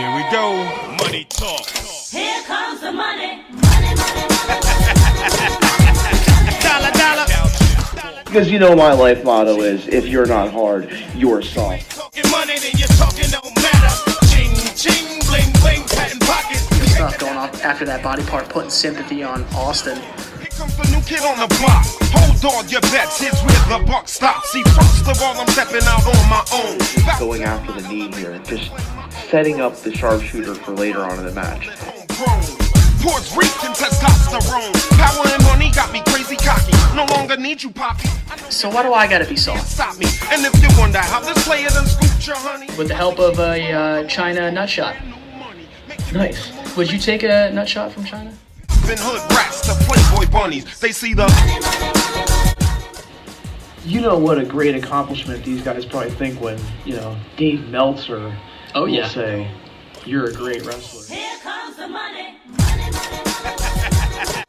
Here we go. Money talk. Here comes the money. Money, money, money. Dollar, dollar. Because you know my life motto is, if you're not hard, you're soft. Talking money, then you're talking no matter. Ching, ching, bling, bling, patent pockets. Stuff going on after that body part, putting sympathy on Austin. Here comes the new kid on the block. Hold on your bets, here's where the buck stops. See, first of all, I'm stepping out on my own. Going after the knee here, just setting up the sharpshooter for later on in the match. Pores reeked in testosterone. Power and money got me crazy cocky. No longer need you, Poppy. So why do I gotta be soft? Stop me. And if you wonder how this player done scooped your honey. With the help of a China nut shot. Nice. Would you take a nut shot from China? Been hood rats to Playboy bunnies. They see the. You know what a great accomplishment these guys probably think when, Dave Meltzer will say, you're a great wrestler. Here comes the money. Money, money, money.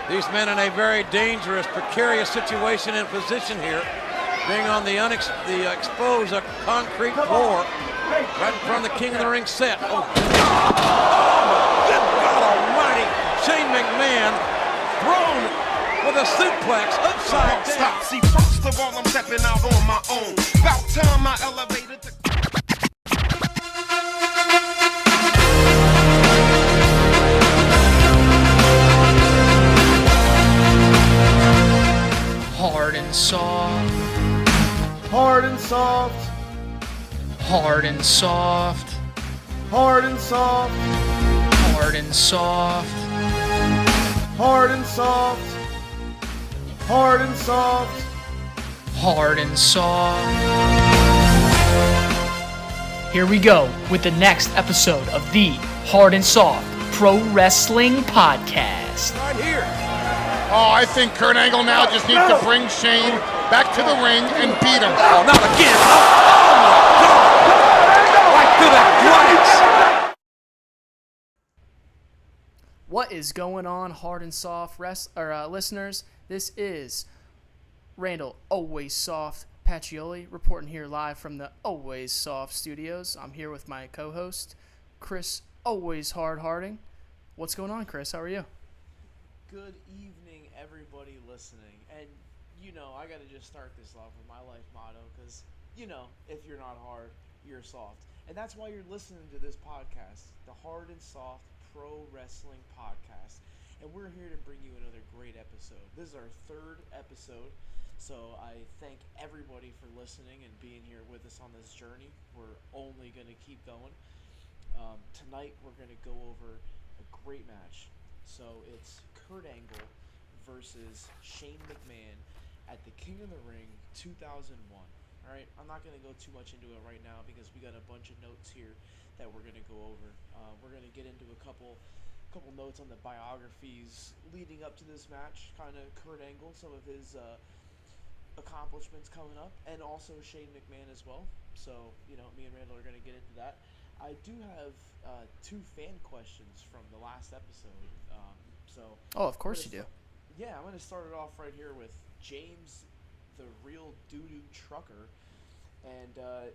These men in a very dangerous, precarious situation and position here, being on the exposed concrete floor, right in front of the King of the Ring set. Oh, good God Almighty! Shane McMahon thrown with a suplex upside down. Stop. See, first of all, I'm stepping out on my own. About time I elevated the. Hard and soft. Hard and soft. Hard and soft. Hard and soft. Hard and soft. Hard and soft. Hard and soft. Hard and soft. Here we go with the next episode of the Hard and Soft Pro-Wrestling Podcast. Right here. Oh, I think Kurt Angle now just needs to bring Shane back to the ring and beat him. Oh, not again. Oh my God. Right through that glass. What is going on, Hard and Soft listeners? This is Randall Always Soft Pacioli reporting here live from the Always Soft Studios. I'm here with my co-host, Chris Always Hard Harding. What's going on, Chris? How are you? Good evening, everybody listening. And, I got to just start this off with my life motto because, if you're not hard, you're soft. And that's why you're listening to this podcast, the Hard and Soft Pro-Wrestling Podcast. And we're here to bring you another great episode. This is our third episode, so I thank everybody for listening and being here with us on this journey. We're only going to keep going. Tonight, we're going to go over a great match. So it's Kurt Angle versus Shane McMahon at the King of the Ring 2001. All right, I'm not going to go too much into it right now because we got a bunch of notes here that we're going to go over. We're going to get into a couple notes on the biographies leading up to this match, kind of Kurt Angle, some of his accomplishments coming up, and also Shane McMahon as well. So, me and Randall are going to get into that. I do have two fan questions from the last episode. Oh, of course you do. Yeah, I'm going to start it off right here with James, the real doo-doo trucker. And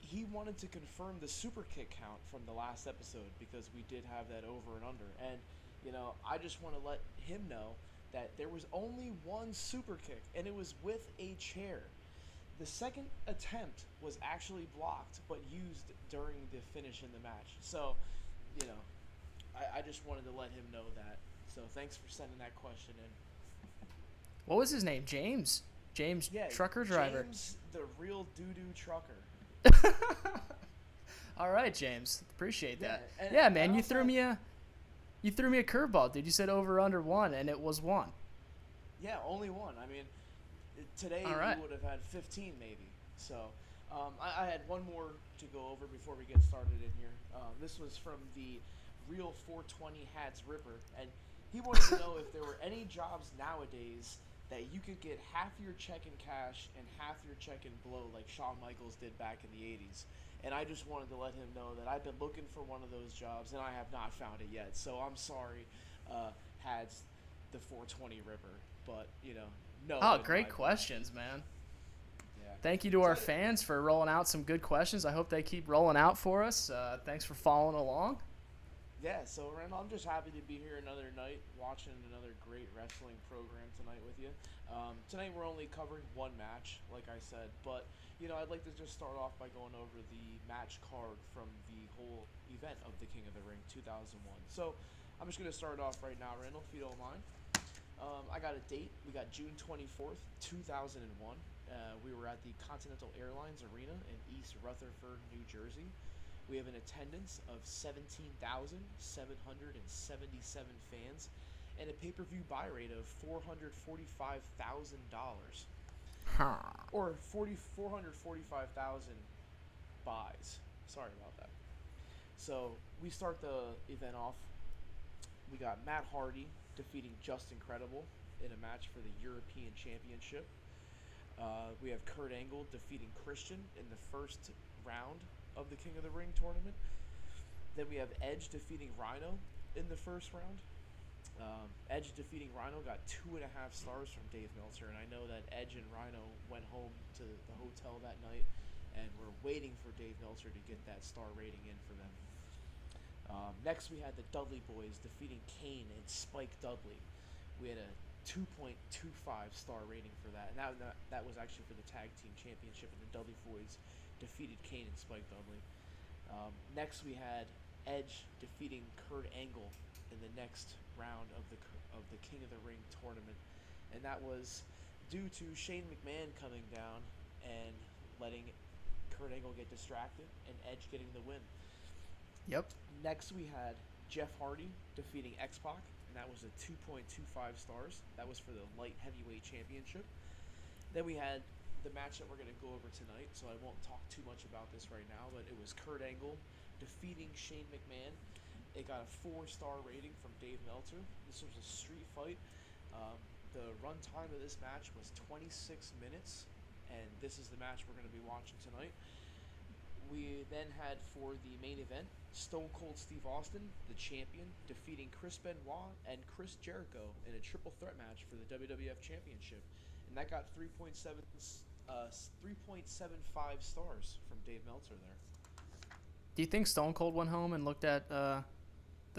he wanted to confirm the super kick count from the last episode because we did have that over and under. And, I just want to let him know that there was only one super kick, and it was with a chair. The second attempt was actually blocked, but used during the finish in the match. So, I just wanted to let him know that. So thanks for sending that question in. What was his name? James? James, trucker driver. James, the real doo-doo trucker. All right, James. Appreciate that. And yeah, man, you threw me a curveball, dude. You said over under 1, and it was 1. Yeah, only 1. I mean, today we would have had 15 maybe. So I had one more to go over before we get started in here. This was from the Real 420 Hats Ripper, and he wanted to know if there were any jobs nowadays that you could get half your check in cash and half your check in blow like Shawn Michaels did back in the 80s. And I just wanted to let him know that I've been looking for one of those jobs, and I have not found it yet. So I'm sorry, Hats, the 420 Ripper. But, no. Oh, great questions, man. Thank you to our fans for rolling out some good questions. I hope they keep rolling out for us. Thanks for following along. Yeah, so Randall, I'm just happy to be here another night watching another great wrestling program tonight with you. Tonight we're only covering one match, like I said, but I'd like to just start off by going over the match card from the whole event of the King of the Ring 2001. So I'm just going to start off right now, Randall, if you don't mind. I got a date. We got June 24th, 2001. We were at the Continental Airlines Arena in East Rutherford, New Jersey. We have an attendance of 17,777 fans and a pay-per-view buy rate of $445,000. Or 445,000 buys. Sorry about that. So we start the event off. We got Matt Hardy defeating Just Incredible in a match for the European Championship. We have Kurt Angle defeating Christian in the first round of the King of the Ring tournament. Then we have Edge defeating Rhino in the first round. Edge defeating Rhino got 2.5 stars from Dave Meltzer, and I know that Edge and Rhino went home to the hotel that night, and we're waiting for Dave Meltzer to get that star rating in for them. Next, we had the Dudley Boys defeating Kane and Spike Dudley. We had a 2.25 star rating for that, and that was actually for the Tag Team Championship, and the Dudley Boys defeated Kane and Spike Dudley. Next, we had Edge defeating Kurt Angle in the next round of the King of the Ring tournament, and that was due to Shane McMahon coming down and letting Kurt Angle get distracted and Edge getting the win. Yep. Next, we had Jeff Hardy defeating X-Pac, and that was a 2.25 stars. That was for the Light Heavyweight Championship. Then we had the match that we're going to go over tonight, so I won't talk too much about this right now, but it was Kurt Angle defeating Shane McMahon. It got a 4-star rating from Dave Meltzer. This was a street fight. The run time of this match was 26 minutes, and this is the match we're going to be watching tonight. We then had, for the main event, Stone Cold Steve Austin, the champion, defeating Chris Benoit and Chris Jericho in a triple threat match for the WWF Championship. And that got 3.75 stars from Dave Meltzer there. Do you think Stone Cold went home and looked at the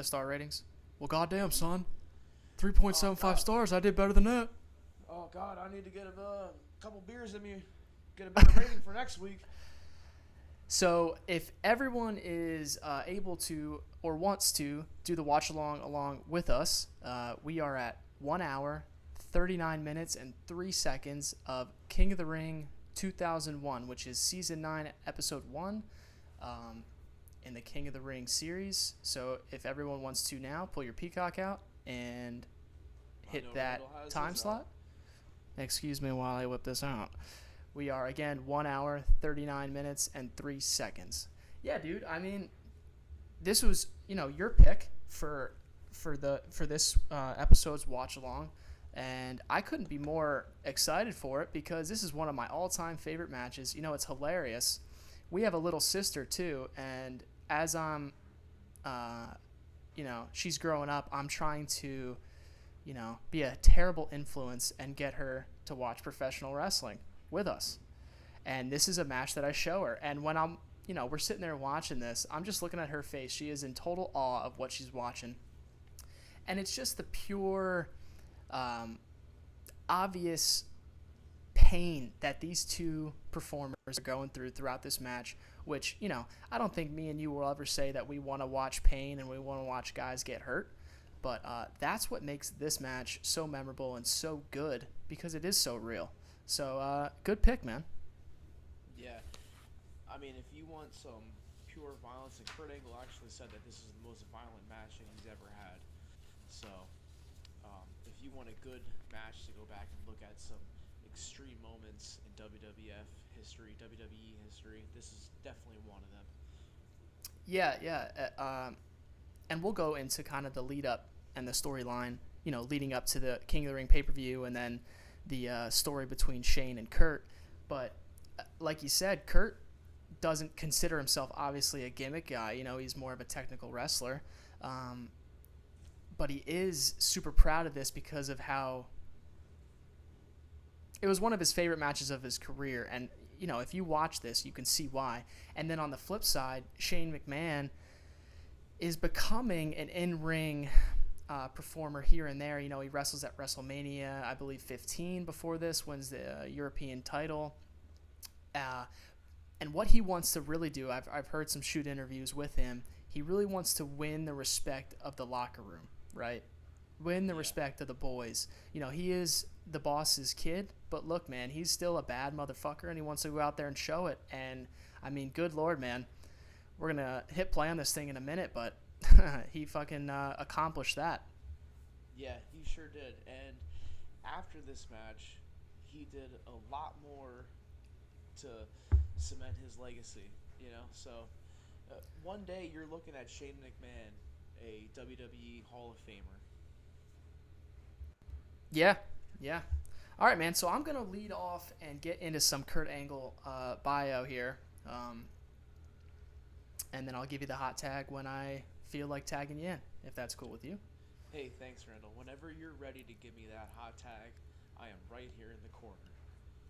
star ratings? Well, goddamn, son. 3.75 stars. I did better than that. Oh, God, I need to get a couple beers in me, get a better rating for next week. So if everyone is able to or wants to do the watch along with us, we are at 1 hour, 39 minutes, and 3 seconds of King of the Ring 2001, which is Season 9, Episode 1 in the King of the Ring series. So if everyone wants to now, pull your Peacock out and hit that time slot. Excuse me while I whip this out. We are, again, 1 hour, 39 minutes, and 3 seconds. Yeah, dude, I mean, this was, your pick for this episode's watch-along, and I couldn't be more excited for it because this is one of my all-time favorite matches. It's hilarious. We have a little sister, too, and as I'm, she's growing up, I'm trying to, be a terrible influence and get her to watch professional wrestling with us. And this is a match that I show her. And when I'm, we're sitting there watching this, I'm just looking at her face. She is in total awe of what she's watching. And it's just the pure, obvious pain that these two performers are going throughout this match, which, I don't think me and you will ever say that we want to watch pain and we want to watch guys get hurt. But that's what makes this match so memorable and so good, because it is so real. So, good pick, man. Yeah. I mean, if you want some pure violence, and Kurt Angle actually said that this is the most violent match that he's ever had. So, if you want a good match to go back and look at some extreme moments in WWF history, WWE history, this is definitely one of them. Yeah. And we'll go into kind of the lead-up and the storyline, leading up to the King of the Ring pay-per-view, and then the story between Shane and Kurt. But like you said, Kurt doesn't consider himself obviously a gimmick guy. He's more of a technical wrestler. But he is super proud of this because of how it was one of his favorite matches of his career. And, you know, if you watch this, you can see why. And then on the flip side, Shane McMahon is becoming an in-ring performer here and there. You know, he wrestles at WrestleMania, I believe 15 before this, wins the European title. And what he wants to really do, I've heard some shoot interviews with him, he really wants to win the respect of the locker room, right? Win the respect of the boys. You know, he is the boss's kid, but look, man, he's still a bad motherfucker, and he wants to go out there and show it. And, I mean, good Lord, man. We're going to hit play on this thing in a minute, but he fucking accomplished that. Yeah, he sure did. And after this match, he did a lot more to cement his legacy, you know? So one day you're looking at Shane McMahon, a WWE Hall of Famer. Yeah. All right, man, so I'm going to lead off and get into some Kurt Angle bio here. And then I'll give you the hot tag when I feel like tagging you in, if that's cool with you. Hey, thanks, Randall. Whenever you're ready to give me that hot tag, I am right here in the corner.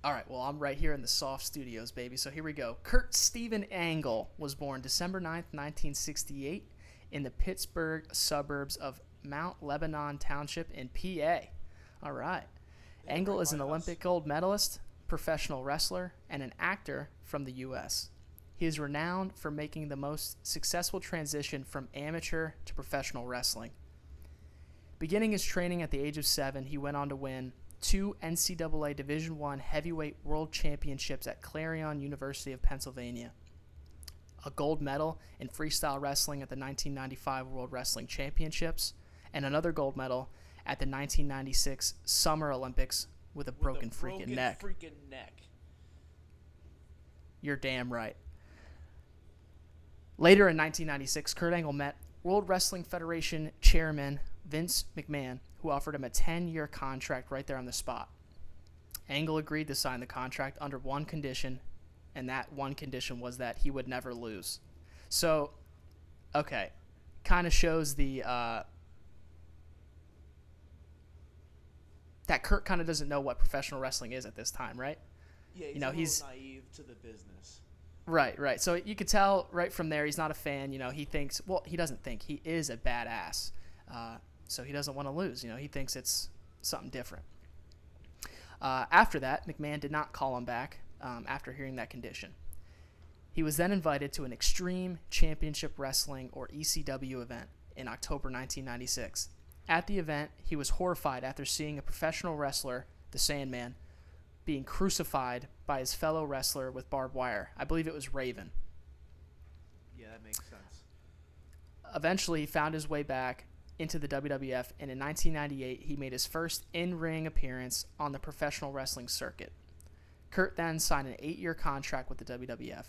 All right, well, I'm right here in the Soft Studios, baby. So here we go. Kurt Stephen Angle was born December 9th, 1968 in the Pittsburgh suburbs of Mount Lebanon Township in PA. All right. Angle is an Olympic gold medalist, professional wrestler, and an actor from the U.S. He is renowned for making the most successful transition from amateur to professional wrestling. Beginning his training at the age of 7, he went on to win 2 NCAA Division I Heavyweight World Championships at Clarion University of Pennsylvania, a gold medal in freestyle wrestling at the 1995 World Wrestling Championships, and another gold medal at the 1996 Summer Olympics with a broken freaking neck. You're damn right. Later in 1996, Kurt Angle met World Wrestling Federation Chairman Vince McMahon, who offered him a 10-year contract right there on the spot. Angle agreed to sign the contract under one condition, and that one condition was that he would never lose. So, okay, kind of shows the that Kurt kind of doesn't know what professional wrestling is at this time, right? Yeah, he's he's naive to the business. Right. So you could tell right from there he's not a fan. You know, he thinks, well, he doesn't think. He is a badass. So he doesn't want to lose. You know, he thinks it's something different. After that, McMahon did not call him back after hearing that condition. He was then invited to an Extreme Championship Wrestling, or ECW, event in October 1996. At the event, he was horrified after seeing a professional wrestler, the Sandman, being crucified by his fellow wrestler with barbed wire. I believe it was Raven. Yeah, that makes sense. Eventually, he found his way back into the WWF, and in 1998, he made his first in-ring appearance on the professional wrestling circuit. Kurt then signed an 8-year contract with the WWF.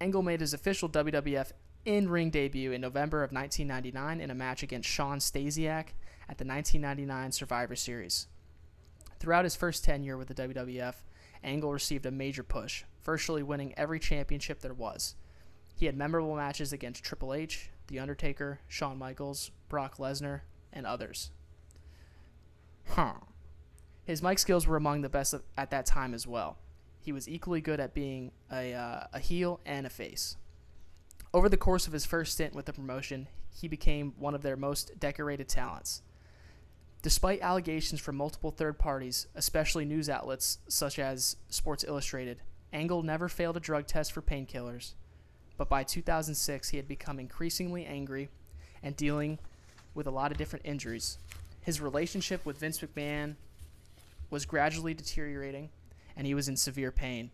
Angle made his official WWF in-ring debut in November of 1999 in a match against Shawn Stasiak at the 1999 Survivor Series. Throughout his first tenure with the WWF, Angle received a major push, virtually winning every championship there was. He had memorable matches against Triple H, The Undertaker, Shawn Michaels, Brock Lesnar, and others. His mic skills were among the best at that time as well. He was equally good at being a heel and a face. Over the course of his first stint with the promotion, he became one of their most decorated talents. Despite allegations from multiple third parties, especially news outlets such as Sports Illustrated, Angle never failed a drug test for painkillers. But by 2006, he had become increasingly angry and dealing with a lot of different injuries. His relationship with Vince McMahon was gradually deteriorating, and he was in severe pain.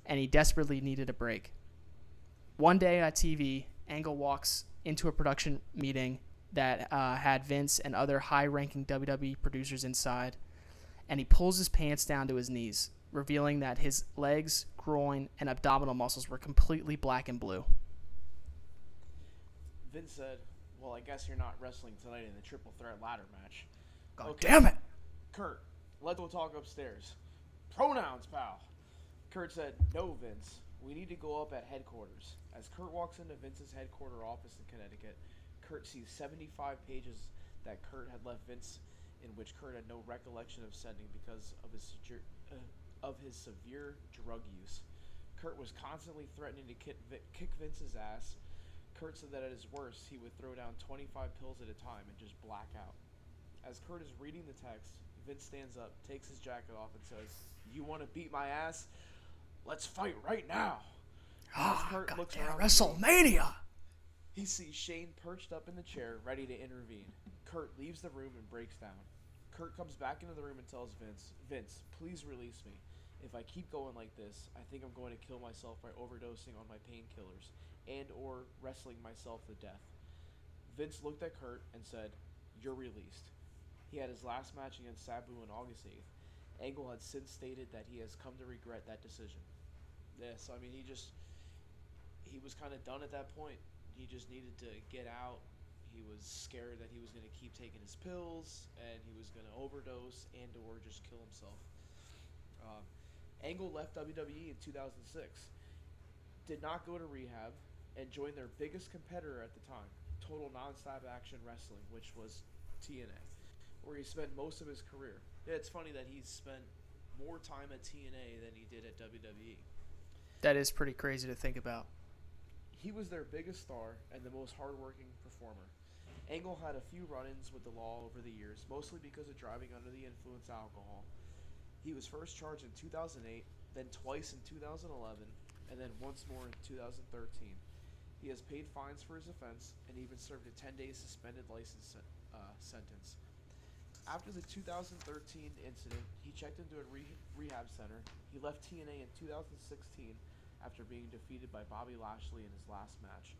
And he desperately needed a break. One day on TV, Angle walks into a production meeting that had Vince and other high-ranking WWE producers inside, and he pulls his pants down to his knees, revealing that his legs, groin, and abdominal muscles were completely black and blue. Vince said, well, I guess you're not wrestling tonight in the triple threat ladder match. God damn it! Kurt, let's go talk upstairs. Pronouns, pal. Kurt said, no, Vince. We need to go up at headquarters. As Kurt walks into Vince's headquarter office in Connecticut, Kurt sees 75 pages that Kurt had left Vince in which Kurt had no recollection of sending because of his severe drug use. Kurt was constantly threatening to kick Vince's ass. Kurt said that at his worst, he would throw down 25 pills at a time and just black out. As Kurt is reading the text, Vince stands up, takes his jacket off, and says, "You want to beat my ass? Let's fight right now." As Kurt looks around WrestleMania! He sees Shane perched up in the chair, ready to intervene. Kurt leaves the room and breaks down. Kurt comes back into the room and tells Vince, "Please release me. If I keep going like this, I think I'm going to kill myself by overdosing on my painkillers and or wrestling myself to death." Vince looked at Kurt and said, "You're released." He had his last match against Sabu on August 8th. Angle had since stated that he has come to regret that decision. Yeah, so I mean, he was kind of done at that point. He just needed to get out. He was scared that he was going to keep taking his pills and he was going to overdose and or just kill himself. Angle left WWE in 2006, did not go to rehab, and joined their biggest competitor at the time, Total Nonstop Action Wrestling, which was TNA, where he spent most of his career. Yeah, it's funny that he spent more time at TNA than he did at WWE. That is pretty crazy to think about. He was their biggest star and the most hardworking performer. Angle had a few run-ins with the law over the years, mostly because of driving under the influence of alcohol. He was first charged in 2008, then twice in 2011, and then once more in 2013. He has paid fines for his offense and even served a 10-day suspended license sentence. After the 2013 incident, he checked into a rehab center. He left TNA in 2016 after being defeated by Bobby Lashley in his last match.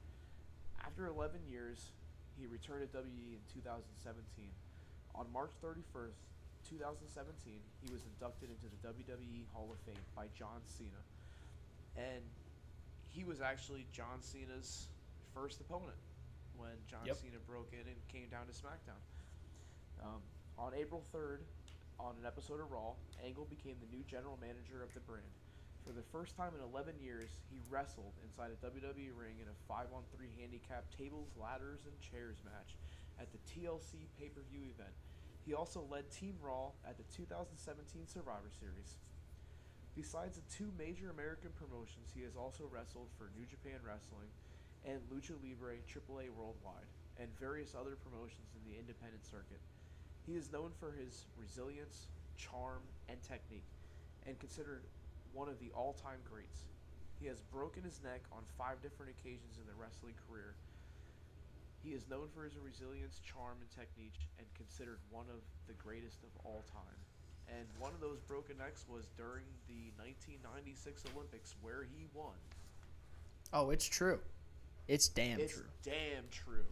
After 11 years, he returned to WWE in 2017. On March 31st, 2017, he was inducted into the WWE Hall of Fame by John Cena. And he was actually John Cena's first opponent when John Cena broke in and came down to SmackDown. On April 3rd, on an episode of Raw, Angle became the new general manager of the brand. For the first time in 11 years, he wrestled inside a WWE ring in a 5-on-3 handicap tables, ladders, and chairs match at the TLC pay-per-view event. He also led Team Raw at the 2017 Survivor Series. Besides the two major American promotions, he has also wrestled for New Japan Wrestling and Lucha Libre AAA Worldwide, and various other promotions in the independent circuit. He is known for his resilience, charm, and technique, and considered one of the all-time greats. He has broken his neck on 5 different occasions in the wrestling career. He is known for his resilience, charm, and technique, and considered one of the greatest of all time. And one of those broken necks was during the 1996 Olympics, where he won. Oh, it's true. It's damn true. It's damn true.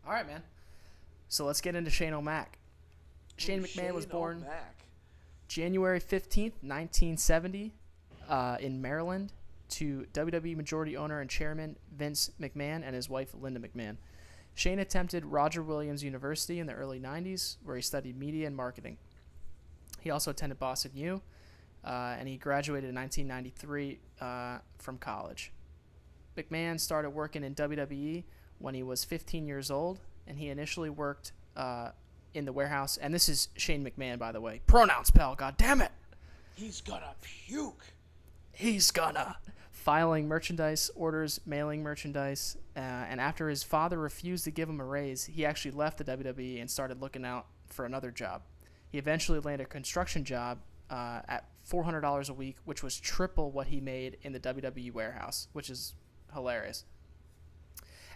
All right, man. So let's get into Shane O'Mac. Shane McMahon was born January 15th, 1970, in Maryland, to WWE majority owner and chairman Vince McMahon and his wife Linda McMahon. Shane attempted Roger Williams University in the early 90s, where he studied media and marketing. He also attended Boston U, and he graduated in 1993 from college. McMahon started working in WWE when he was 15 years old, and he initially worked in the warehouse. And this is Shane McMahon, by the way. Pronouns, pal. God damn it. He's gonna puke. He's gonna. Filing merchandise orders, mailing merchandise, and after his father refused to give him a raise, he actually left the WWE and started looking out for another job. He eventually landed a construction job at $400 a week, which was triple what he made in the WWE warehouse, which is hilarious.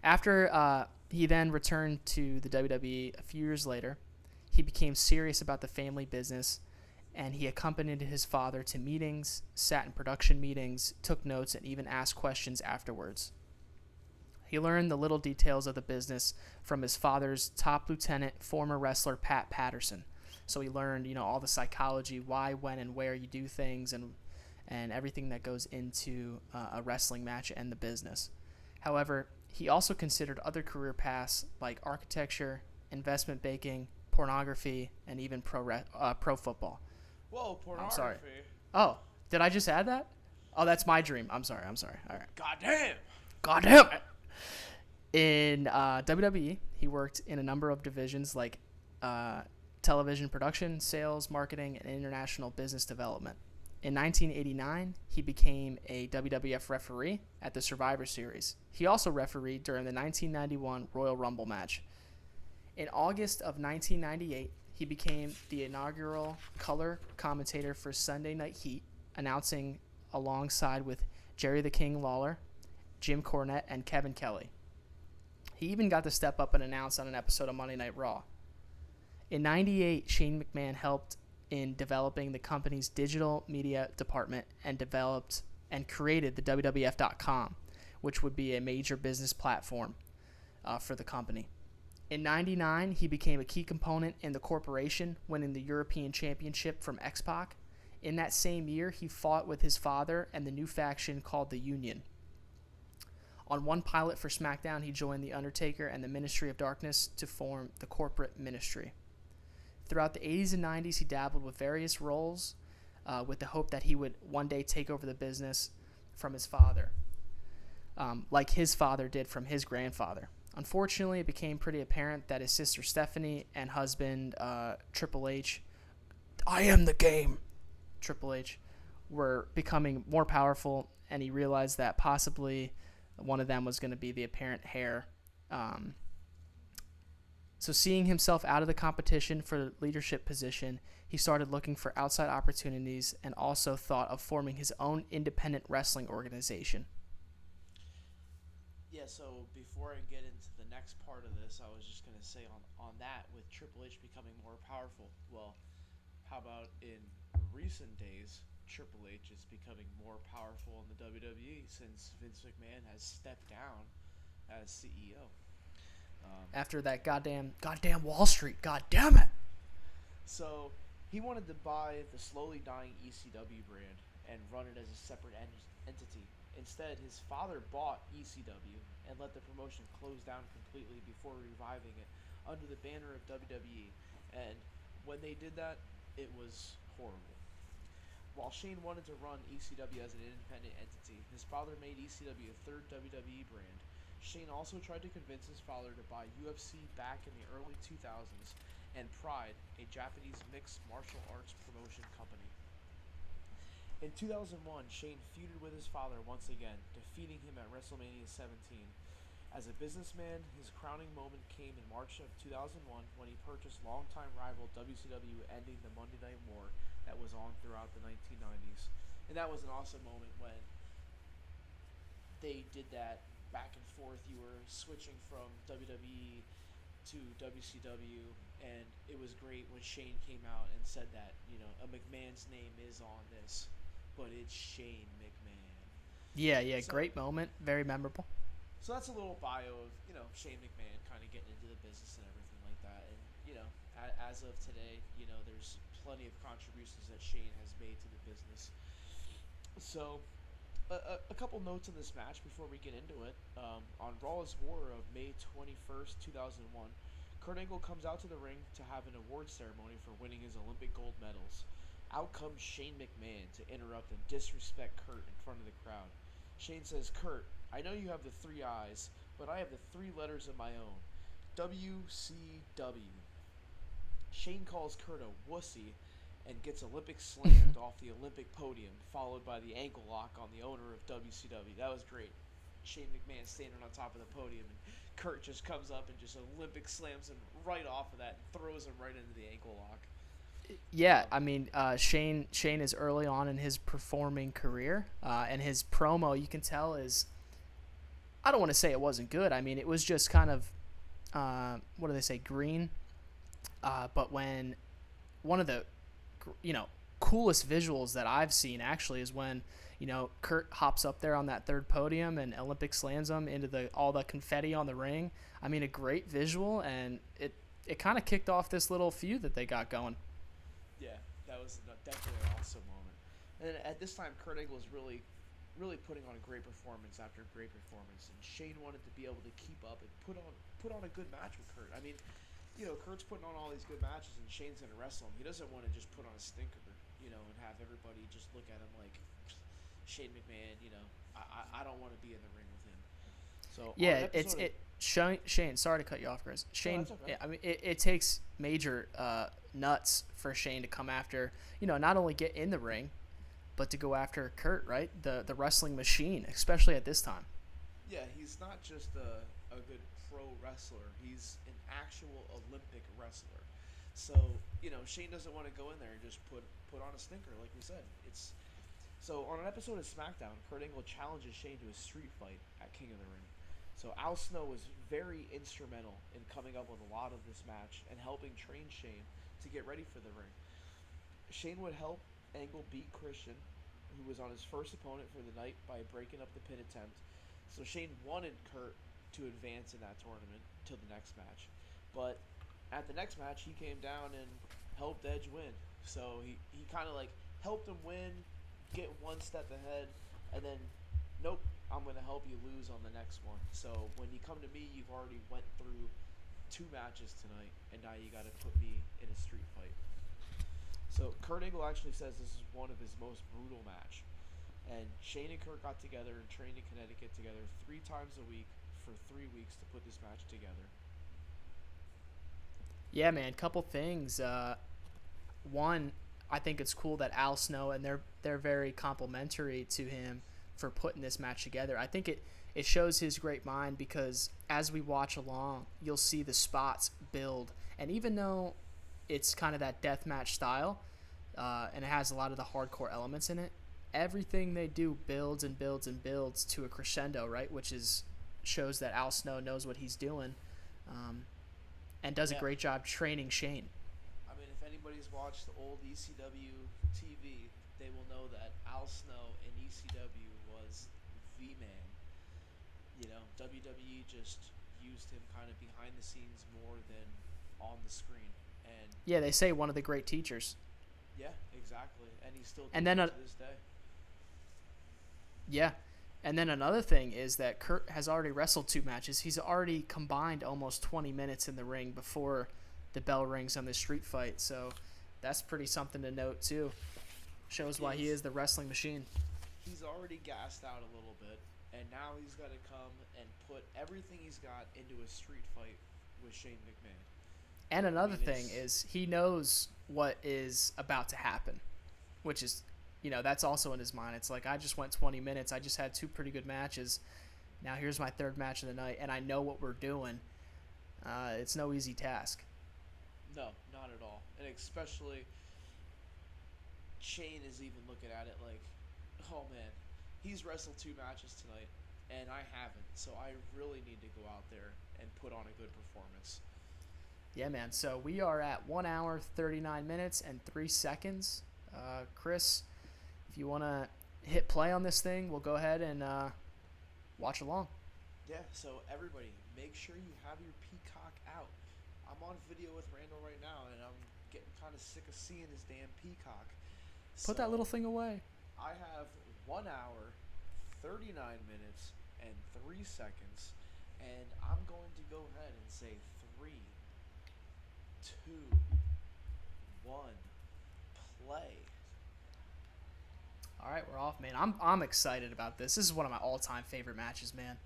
After he then returned to the WWE a few years later, he became serious about the family business, and he accompanied his father to meetings, sat in production meetings, took notes, and even asked questions afterwards. He learned the little details of the business from his father's top lieutenant, former wrestler Pat Patterson. So he learned, all the psychology, why, when, and where you do things, and everything that goes into a wrestling match and the business. However, he also considered other career paths like architecture, investment banking, pornography, and even pro football. Whoa, pornography. I'm sorry. Oh, did I just add that? Oh, that's my dream. I'm sorry. All right. Goddamn. In WWE, he worked in a number of divisions like television production, sales, marketing, and international business development. In 1989, he became a WWF referee at the Survivor Series. He also refereed during the 1991 Royal Rumble match. In August of 1998, he became the inaugural color commentator for Sunday Night Heat, announcing alongside with Jerry the King Lawler, Jim Cornette, and Kevin Kelly. He even got to step up and announce on an episode of Monday Night Raw. In 98, Shane McMahon helped in developing the company's digital media department and developed and created the WWF.com, which would be a major business platform for the company. In 99, he became a key component in the corporation, winning the European Championship from X-Pac. In that same year, he fought with his father and the new faction called the Union. On one pilot for SmackDown, he joined The Undertaker and the Ministry of Darkness to form the Corporate Ministry. Throughout the 80s and 90s, he dabbled with various roles with the hope that he would one day take over the business from his father, like his father did from his grandfather. Unfortunately, it became pretty apparent that his sister Stephanie and husband Triple H, I am the game, Triple H, were becoming more powerful, and he realized that possibly one of them was going to be the apparent heir. So seeing himself out of the competition for the leadership position, he started looking for outside opportunities and also thought of forming his own independent wrestling organization. Yeah, so before I get into the next part of this, I was just going to say on that, with Triple H becoming more powerful, well, how about in recent days, Triple H is becoming more powerful in the WWE since Vince McMahon has stepped down as CEO. After that goddamn Wall Street, goddamn it! So he wanted to buy the slowly dying ECW brand and run it as a separate entity. Instead, his father bought ECW and let the promotion close down completely before reviving it under the banner of WWE. And when they did that, it was horrible. While Shane wanted to run ECW as an independent entity, his father made ECW a third WWE brand. Shane also tried to convince his father to buy UFC back in the early 2000s and Pride, a Japanese mixed martial arts promotion company. In 2001, Shane feuded with his father once again, defeating him at WrestleMania 17. As a businessman, his crowning moment came in March of 2001 when he purchased longtime rival WCW, ending the Monday Night War that was on throughout the 1990s. And that was an awesome moment when they did that back and forth. You were switching from WWE to WCW, and it was great when Shane came out and said that, you know, a McMahon's name is on this, but it's Shane McMahon. Yeah, so, great moment, very memorable. So that's a little bio of, you know, Shane McMahon kind of getting into the business and everything like that. And, you know, as of today, you know, there's plenty of contributions that Shane has made to the business. So a couple notes on this match before we get into it. On Raw's War of May 21st, 2001, Kurt Angle comes out to the ring to have an award ceremony for winning his Olympic gold medals. Out comes Shane McMahon to interrupt and disrespect Kurt in front of the crowd. Shane says, Kurt, I know you have the 3 I's, but I have the 3 letters of my own. WCW. Shane calls Kurt a wussy and gets Olympic slammed off the Olympic podium, followed by the ankle lock on the owner of WCW. That was great. Shane McMahon standing on top of the podium, and Kurt just comes up and just Olympic slams him right off of that and throws him right into the ankle lock. Yeah, I mean, Shane is early on in his performing career, and his promo, you can tell, is, I don't want to say it wasn't good. I mean, it was just kind of, what do they say, green. But when one of the, you know, coolest visuals that I've seen actually is when, you know, Kurt hops up there on that third podium and Olympic slams him into all the confetti on the ring. I mean, a great visual, and it kind of kicked off this little feud that they got going. Yeah, that was definitely an awesome moment. And at this time, Kurt Angle was really putting on a great performance after a great performance, and Shane wanted to be able to keep up and put on a good match with Kurt. I mean, you know, Kurt's putting on all these good matches, and Shane's gonna wrestle him. He doesn't want to just put on a stinker, you know, and have everybody just look at him like Shane McMahon. You know, I don't want to be in the ring with him. So So Yeah, Shane. Sorry to cut you off, Chris. Shane. that's okay. I mean, it takes major nuts for Shane to come after. Not only get in the ring, but to go after Kurt, right? The wrestling machine, especially at this time. Yeah, he's not just a good pro wrestler. He's an actual Olympic wrestler. So, Shane doesn't want to go in there and just put on a stinker, like we said. So on an episode of SmackDown, Kurt Angle challenges Shane to a street fight at King of the Ring. So Al Snow was very instrumental in coming up with a lot of this match and helping train Shane to get ready for the ring. Shane would help Angle beat Christian, who was on his first opponent for the night, by breaking up the pin attempt. So Shane wanted Kurt to advance in that tournament till the next match. But at the next match, he came down and helped Edge win. So he kind of helped him win, get one step ahead, and then, nope, I'm going to help you lose on the next one. So when you come to me, you've already went through 2 matches tonight, and now you got to put me in a street fight. So Kurt Angle actually says this is one of his most brutal match. And Shane and Kurt got together and trained in Connecticut together 3 times a week for 3 weeks to put this match together. Yeah, man. Couple things. One, I think it's cool that Al Snow, and they're very complimentary to him for putting this match together. I think it shows his great mind, because as we watch along, you'll see the spots build. And even though it's kind of that deathmatch style, and it has a lot of the hardcore elements in it, everything they do builds and builds and builds to a crescendo, right? Which shows that Al Snow knows what he's doing, and does a great job training Shane. I mean, if anybody's watched the old ECW TV, they will know that Al Snow in ECW was the man. WWE just used him kind of behind the scenes more than on the screen. And yeah, they say one of the great teachers. Yeah, exactly. And he's still and then to this day. Yeah. And then another thing is that Kurt has already wrestled 2 matches. He's already combined almost 20 minutes in the ring before the bell rings on the street fight. So that's pretty something to note, too. Shows why he is the wrestling machine. He's already gassed out a little bit, and now he's got to come and put everything he's got into a street fight with Shane McMahon. And another thing is he knows what is about to happen, which is, that's also in his mind. It's like, I just went 20 minutes. I just had 2 pretty good matches. Now here's my 3rd match of the night, and I know what we're doing. It's no easy task. No, not at all. And especially Shane is even looking at it like, oh man, he's wrestled 2 matches tonight, and I haven't. So I really need to go out there and put on a good performance. Yeah, man. So we are at 1 hour, 39 minutes, and 3 seconds. Chris, if you want to hit play on this thing, we'll go ahead and watch along. Yeah, so everybody, make sure you have your Peacock out. I'm on video with Randall right now, and I'm getting kind of sick of seeing his damn Peacock. Put that little thing away. I have 1 hour, 39 minutes, and 3 seconds, and I'm going to go ahead and say 3, 2, 1, play. All right, we're off, man. I'm excited about this. This is one of my all-time favorite matches, man.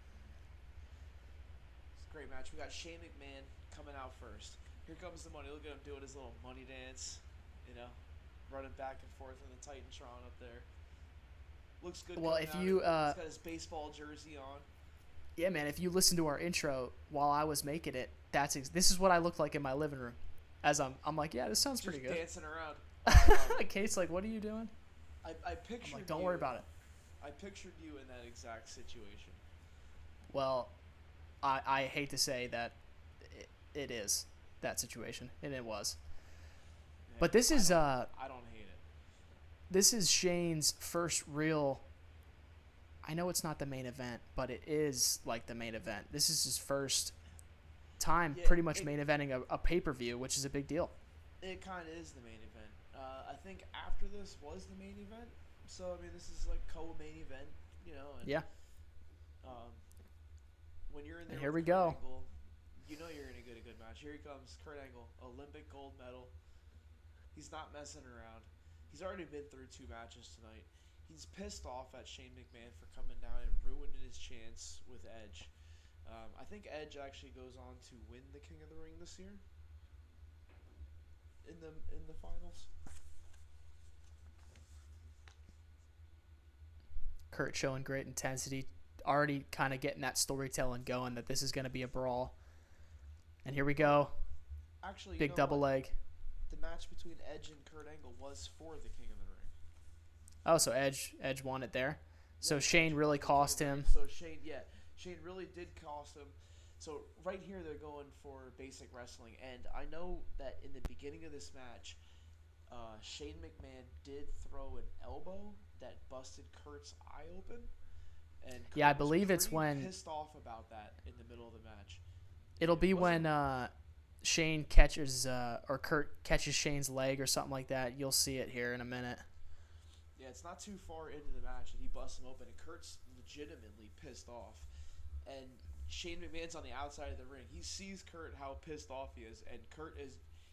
It's a great match. We got Shane McMahon coming out first. Here comes the money. Look at him doing his little money dance, running back and forth in the Titantron up there. Looks good. Well, if you he's got his baseball jersey on. Yeah, man. If you listen to our intro while I was making it, this is what I looked like in my living room. As I'm like, yeah, this sounds pretty good. Dancing around. Kate's like, what are you doing? I pictured. I'm like, don't worry about it. I pictured you in that exact situation. Well, I hate to say that it is that situation, and it was. Yeah, but this is I don't hate it. This is Shane's first real. I know it's not the main event, but it is like the main event. This is his first time pretty much main eventing a pay-per-view, which is a big deal. It kind of is the main event. I think after this was the main event. So, I mean, this is like co-main event, And, yeah. When you're in there and here with we go. Angle, you're going to get a good match. Here he comes, Kurt Angle, Olympic gold medal. He's not messing around. He's already been through 2 matches tonight. He's pissed off at Shane McMahon for coming down and ruining his chance with Edge. I think Edge actually goes on to win the King of the Ring this year. In the finals. Kurt showing great intensity, already kind of getting that storytelling going that this is going to be a brawl. And here we go. Actually, big double leg. The match between Edge and Kurt Angle was for the King of the Ring. Oh, so Edge won it there. So Yeah, Shane really cost him. So Shane really did cost him. So right here they're going for basic wrestling, and I know that in the beginning of this match, Shane McMahon did throw an elbow that busted Kurt's eye open. And Kurt Yeah, I believe was it's when pissed off about that in the middle of the match. it'll be when Shane catches or Kurt catches Shane's leg or something like that. You'll see it here in a minute. Yeah, it's not too far into the match, and he busts him open, and Kurt's legitimately pissed off. And Shane McMahon's on the outside of the ring. He sees Kurt, how pissed off he is, and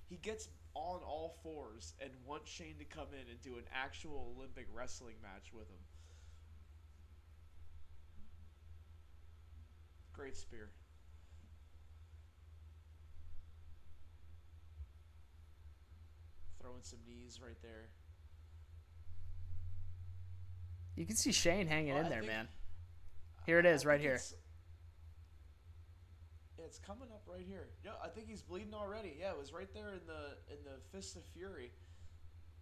he gets on all fours and wants Shane to come in and do an actual Olympic wrestling match with him. Great spear. Throwing some knees right there. You can see Shane hanging in there, think- man. Here it is, I right think here. It's coming up right here. Yeah, I think he's bleeding already. Yeah, it was right there in the Fist of Fury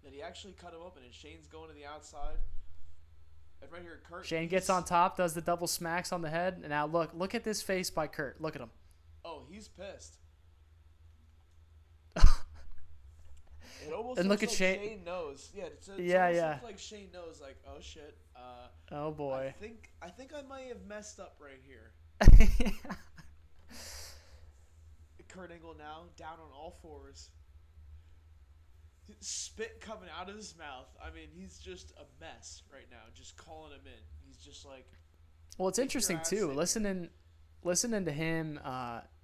that he actually cut him open, and Shane's going to the outside. And right here, Kurt. Shane gets on top, does the double smacks on the head, and now look at this face by Kurt. Look at him. Oh, he's pissed. It almost And looks look at like Shane. knows. Yeah, Yeah, almost yeah. looks like Shane knows. Like, oh shit. Oh boy. I think I might have messed up right here. Kurt Angle now down on all fours. Spit coming out of his mouth. I mean, he's just a mess right now. Just calling him in. He's just like. Well, it's interesting too. in Listening to him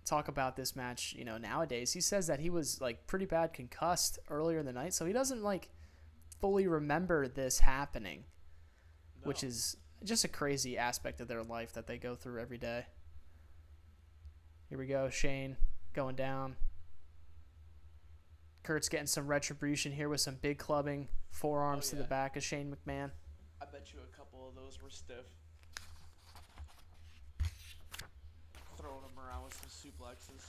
talk about this match, nowadays he says that he was like pretty bad concussed earlier in the night, so he doesn't like fully remember this happening, which is just a crazy aspect of their life that they go through every day. Here we go, Shane going down. Kurt's getting some retribution here with some big clubbing forearms to the back of Shane McMahon. I bet you a couple of those were stiff. Throwing him around with some suplexes.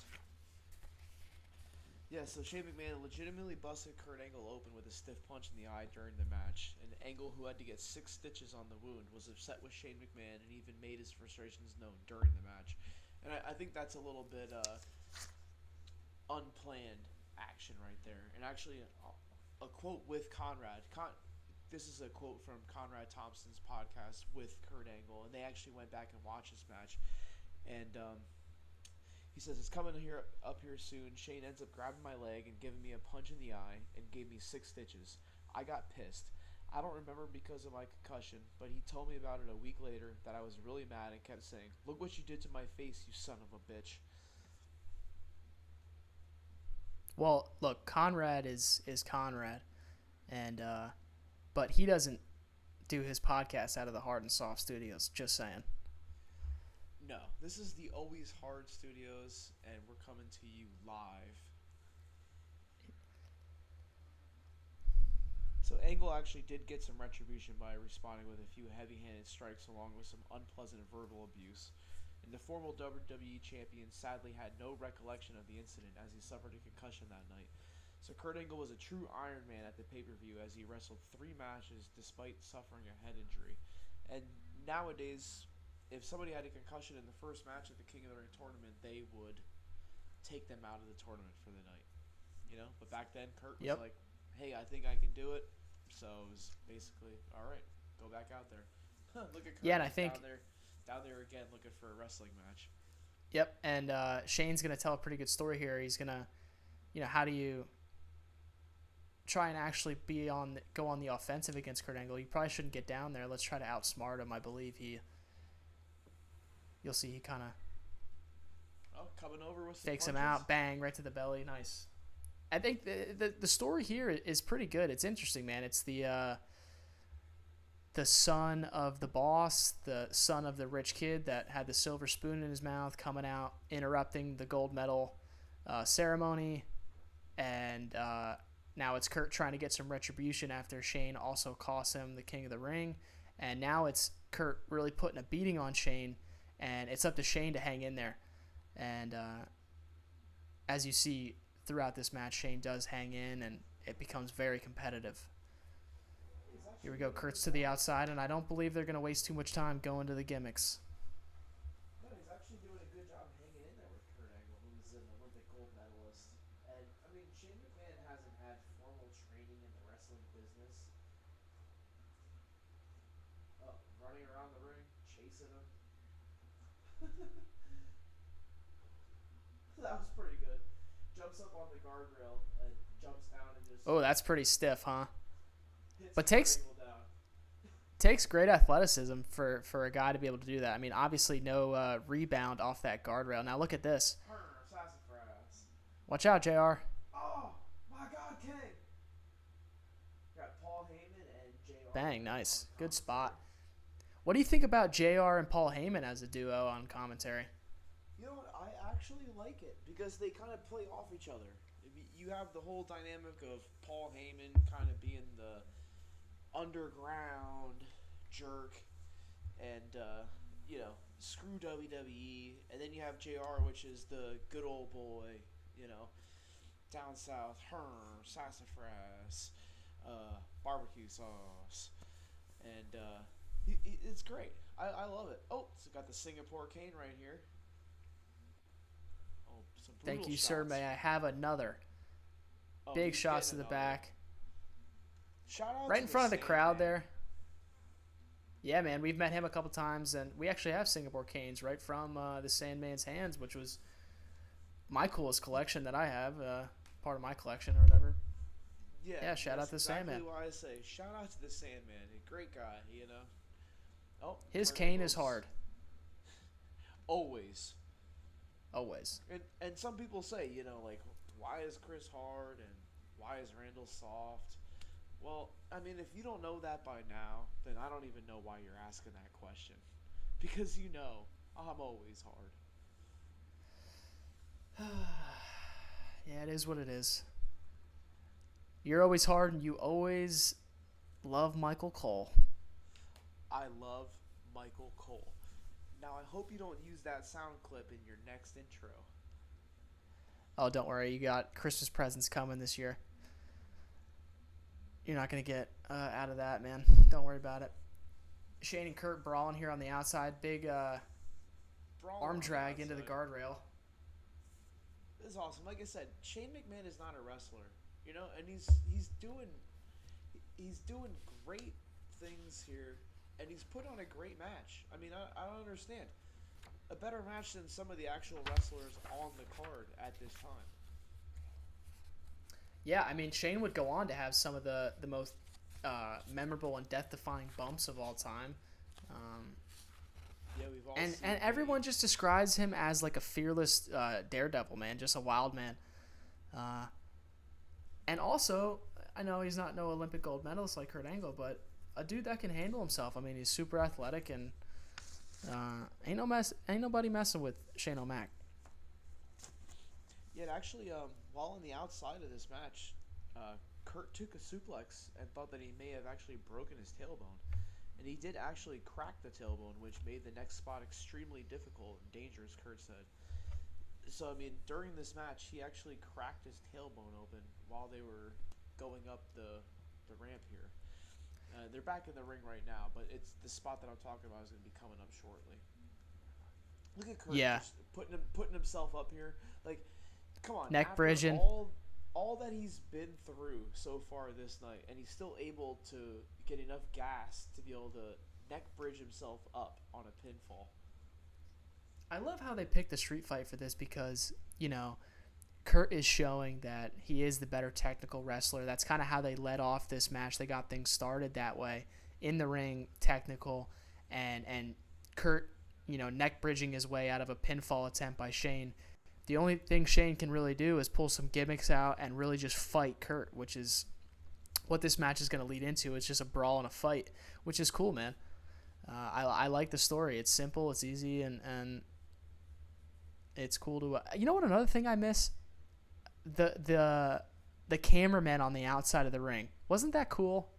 Yeah, so Shane McMahon legitimately busted Kurt Angle open with a stiff punch in the eye during the match. And Angle, who had to get 6 stitches on the wound, was upset with Shane McMahon and even made his frustrations known during the match. And I think that's a little bit unplanned action right there. And actually, a quote with Conrad. This is a quote from Conrad Thompson's podcast with Kurt Angle, and they actually went back and watched this match. And he says, it's coming up here soon. Shane ends up grabbing my leg and giving me a punch in the eye and gave me 6 stitches. I got pissed. I don't remember because of my concussion, but he told me about it a week later that I was really mad and kept saying, look what you did to my face, you son of a bitch. Well, look, Conrad is Conrad, and but he doesn't do his podcast out of the Hard&Soft studios, just saying. No, this is the Always Hard Studios, and we're coming to you live. So Angle actually did get some retribution by responding with a few heavy-handed strikes along with some unpleasant verbal abuse. And the former WWE champion sadly had no recollection of the incident as he suffered a concussion that night. So Kurt Angle was a true Iron Man at the pay-per-view as he wrestled 3 matches despite suffering a head injury. And nowadays, if somebody had a concussion in the first match of the King of the Ring tournament, they would take them out of the tournament for the night. But back then, Kurt was like, hey, I think I can do it. So it was basically, all right, go back out there. Look at Kurt and I think down there again looking for a wrestling match. Yep, and Shane's going to tell a pretty good story here. He's going to, how do you try and actually go on the offensive against Kurt Angle? You probably shouldn't get down there. Let's try to outsmart him. I believe you'll see he kind of coming over with some fakes him punches. out, bang, right to the belly. Nice. I think the story here is pretty good. It's interesting, man. It's the the son of the boss, the son of the rich kid that had the silver spoon in his mouth, coming out, interrupting the gold medal ceremony. And now it's Kurt trying to get some retribution after Shane also cost him the King of the Ring. And now it's Kurt really putting a beating on Shane, and it's up to Shane to hang in there. And as you see throughout this match, Shane does hang in, and it becomes very competitive. Here we go. Kurt's to the outside, and I don't believe they're going to waste too much time going to the gimmicks. No, he's actually doing a good job hanging in there with Kurt Angle, who's an Olympic gold medalist. And, I mean, Shane McMahon hasn't had formal training in the wrestling business. Oh, running around the ring, chasing him. That was pretty good. Jumps up on the guardrail and jumps down and just... Oh, that's pretty stiff, huh? But hits takes great athleticism for a guy to be able to do that. I mean, obviously no rebound off that guardrail. Now look at this. Sassafras. Watch out, JR. Oh, my God, King. Got Paul Heyman and JR. Bang, nice. Good spot. What do you think about JR and Paul Heyman as a duo on commentary? You know what? I actually like it because they kind of play off each other. You have the whole dynamic of Paul Heyman kind of being the underground jerk and, screw WWE. And then you have JR, which is the good old boy, down south, sassafras, barbecue sauce. And it's great. I love it. Oh, it's got the Singapore cane right here. Oh, some brutal Thank you, shots. sir. May I have another? Oh, Big he's shots to getting the another. back. Shout out Right to in front of the crowd Sandman. there. Yeah, man, we've met him a couple times, and we actually have Singapore canes right from the Sandman's hands, which was my coolest collection that I have, part of my collection or whatever. Yeah, shout out to the Sandman. Exactly why I say shout out to the Sandman. A great guy, Oh, His Kurt cane is Angle's- hard. Always. Always. And some people say, why is Chris hard and why is Randall soft? Well, I mean, if you don't know that by now, then I don't even know why you're asking that question. Because I'm always hard. Yeah, it is what it is. You're always hard, and you always love Michael Cole. I love Michael Cole. Now, I hope you don't use that sound clip in your next intro. Oh, don't worry. You got Christmas presents coming this year. You're not going to get out of that, man. Don't worry about it. Shane and Kurt brawling here on the outside. Big Brawling arm on the drag into the outside. guardrail. This is awesome. Like I said, Shane McMahon is not a wrestler, and he's doing great things here, and he's put on a great match. I mean, I don't understand. A better match than some of the actual wrestlers on the card at this time. Yeah, I mean, Shane would go on to have some of the most memorable and death-defying bumps of all time. Yeah, we've all And seen everyone just describes him as like a fearless daredevil, man, just a wild man. And also, I know he's not no Olympic gold medalist like Kurt Angle, but a dude that can handle himself. I mean, he's super athletic, and ain't nobody messing with Shane O'Mac. Yeah, actually, while on the outside of this match, Kurt took a suplex and thought that he may have actually broken his tailbone. And he did actually crack the tailbone, which made the next spot extremely difficult and dangerous, Kurt said. So, I mean, during this match, he actually cracked his tailbone open while they were going up the ramp here. They're back in the ring right now, but it's the spot that I'm talking about is going to be coming up shortly. Look at Kurt just putting himself up here. Like, come on. Neck after bridging. All that he's been through so far this night, and he's still able to get enough gas to be able to neck bridge himself up on a pinfall. I love how they picked the street fight for this because, Kurt is showing that he is the better technical wrestler. That's kind of how they led off this match. They got things started that way. In the ring, technical, and Kurt, neck bridging his way out of a pinfall attempt by Shane. The only thing Shane can really do is pull some gimmicks out and really just fight Kurt, which is what this match is going to lead into. It's just a brawl and a fight, which is cool, man. I like the story. It's simple, it's easy, and it's cool to. You know what? Another thing I miss, the cameraman on the outside of the ring. Wasn't that cool?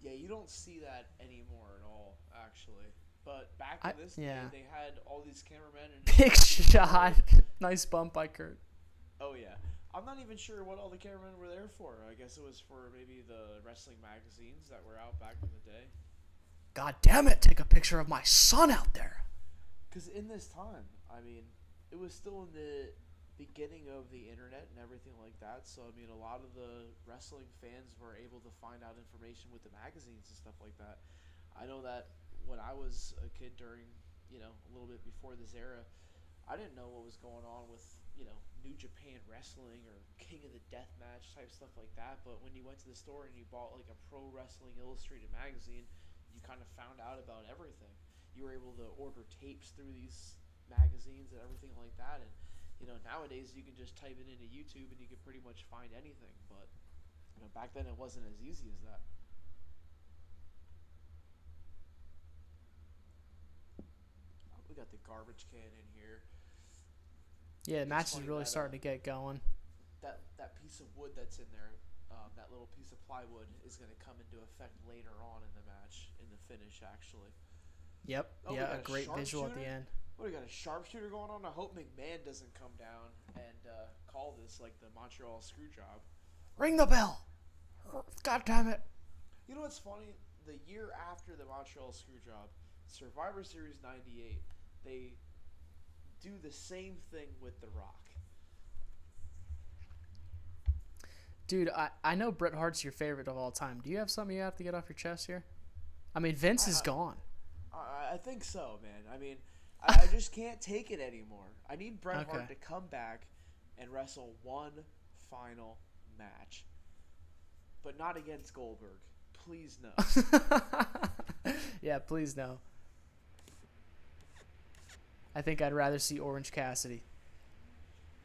Yeah, you don't see that anymore at all, actually. But back in this day, they had all these cameramen. And big shot, nice bump by Kurt. Oh yeah, I'm not even sure what all the cameramen were there for. I guess it was for maybe the wrestling magazines that were out back in the day. God damn it! Take a picture of my son out there. Because in this time, I mean, it was still in the beginning of the internet and everything like that. So I mean, a lot of the wrestling fans were able to find out information with the magazines and stuff like that. I know that when I was a kid during, a little bit before this era, I didn't know what was going on with, New Japan Wrestling or King of the Deathmatch type stuff like that. But when you went to the store and you bought like a Pro Wrestling Illustrated magazine, you kind of found out about everything. You were able to order tapes through these magazines and everything like that. And, nowadays you can just type it into YouTube and you can pretty much find anything. But, back then it wasn't as easy as that. We got the garbage can in here. Yeah, the match is really starting to get going. That piece of wood that's in there, that little piece of plywood, is going to come into effect later on in the match, in the finish, actually. Yep. A great visual at the end. What, we got a sharpshooter going on? I hope McMahon doesn't come down and call this like the Montreal screw job. Ring the bell! God damn it! You know what's funny? The year after the Montreal screw job, Survivor Series 98, they do the same thing with The Rock. Dude, I know Bret Hart's your favorite of all time. Do you have something you have to get off your chest here? I mean, Vince is gone. I think so, man. I mean, I just can't take it anymore. I need Bret Hart to come back and wrestle one final match. But not against Goldberg. Please no. Yeah, please no. I think I'd rather see Orange Cassidy.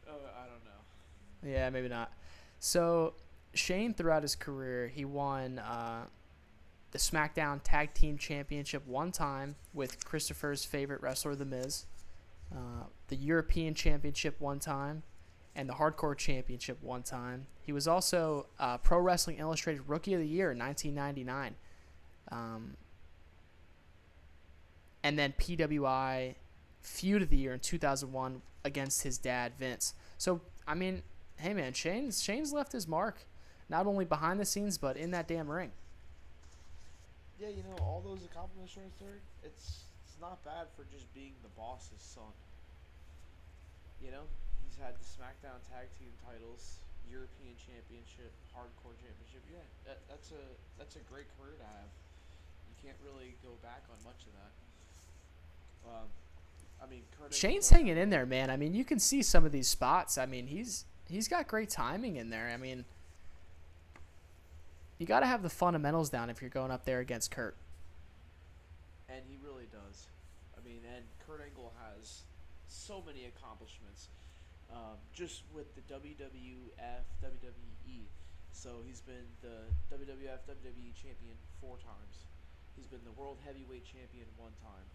I don't know. Yeah, maybe not. So, Shane, throughout his career, he won the SmackDown Tag Team Championship one time with Christopher's favorite wrestler, The Miz. The European Championship one time. And the Hardcore Championship one time. He was also Pro Wrestling Illustrated Rookie of the Year in 1999. And then PWI Feud of the Year in 2001 against his dad, Vince. So, I mean, hey, man, Shane's left his mark, not only behind the scenes, but in that damn ring. Yeah, all those accomplishments there, it's not bad for just being the boss's son. He's had the SmackDown Tag Team titles, European Championship, Hardcore Championship. Yeah, that's a great career to have. You can't really go back on much of that. I mean, Shane's hanging in there, man. I mean, you can see some of these spots. I mean, he's got great timing in there. I mean, you got to have the fundamentals down if you're going up there against Kurt. And he really does. I mean, and Kurt Angle has so many accomplishments. Just with the WWF, WWE. So he's been the WWF, WWE champion 4 times. He's been the World Heavyweight Champion 1 time.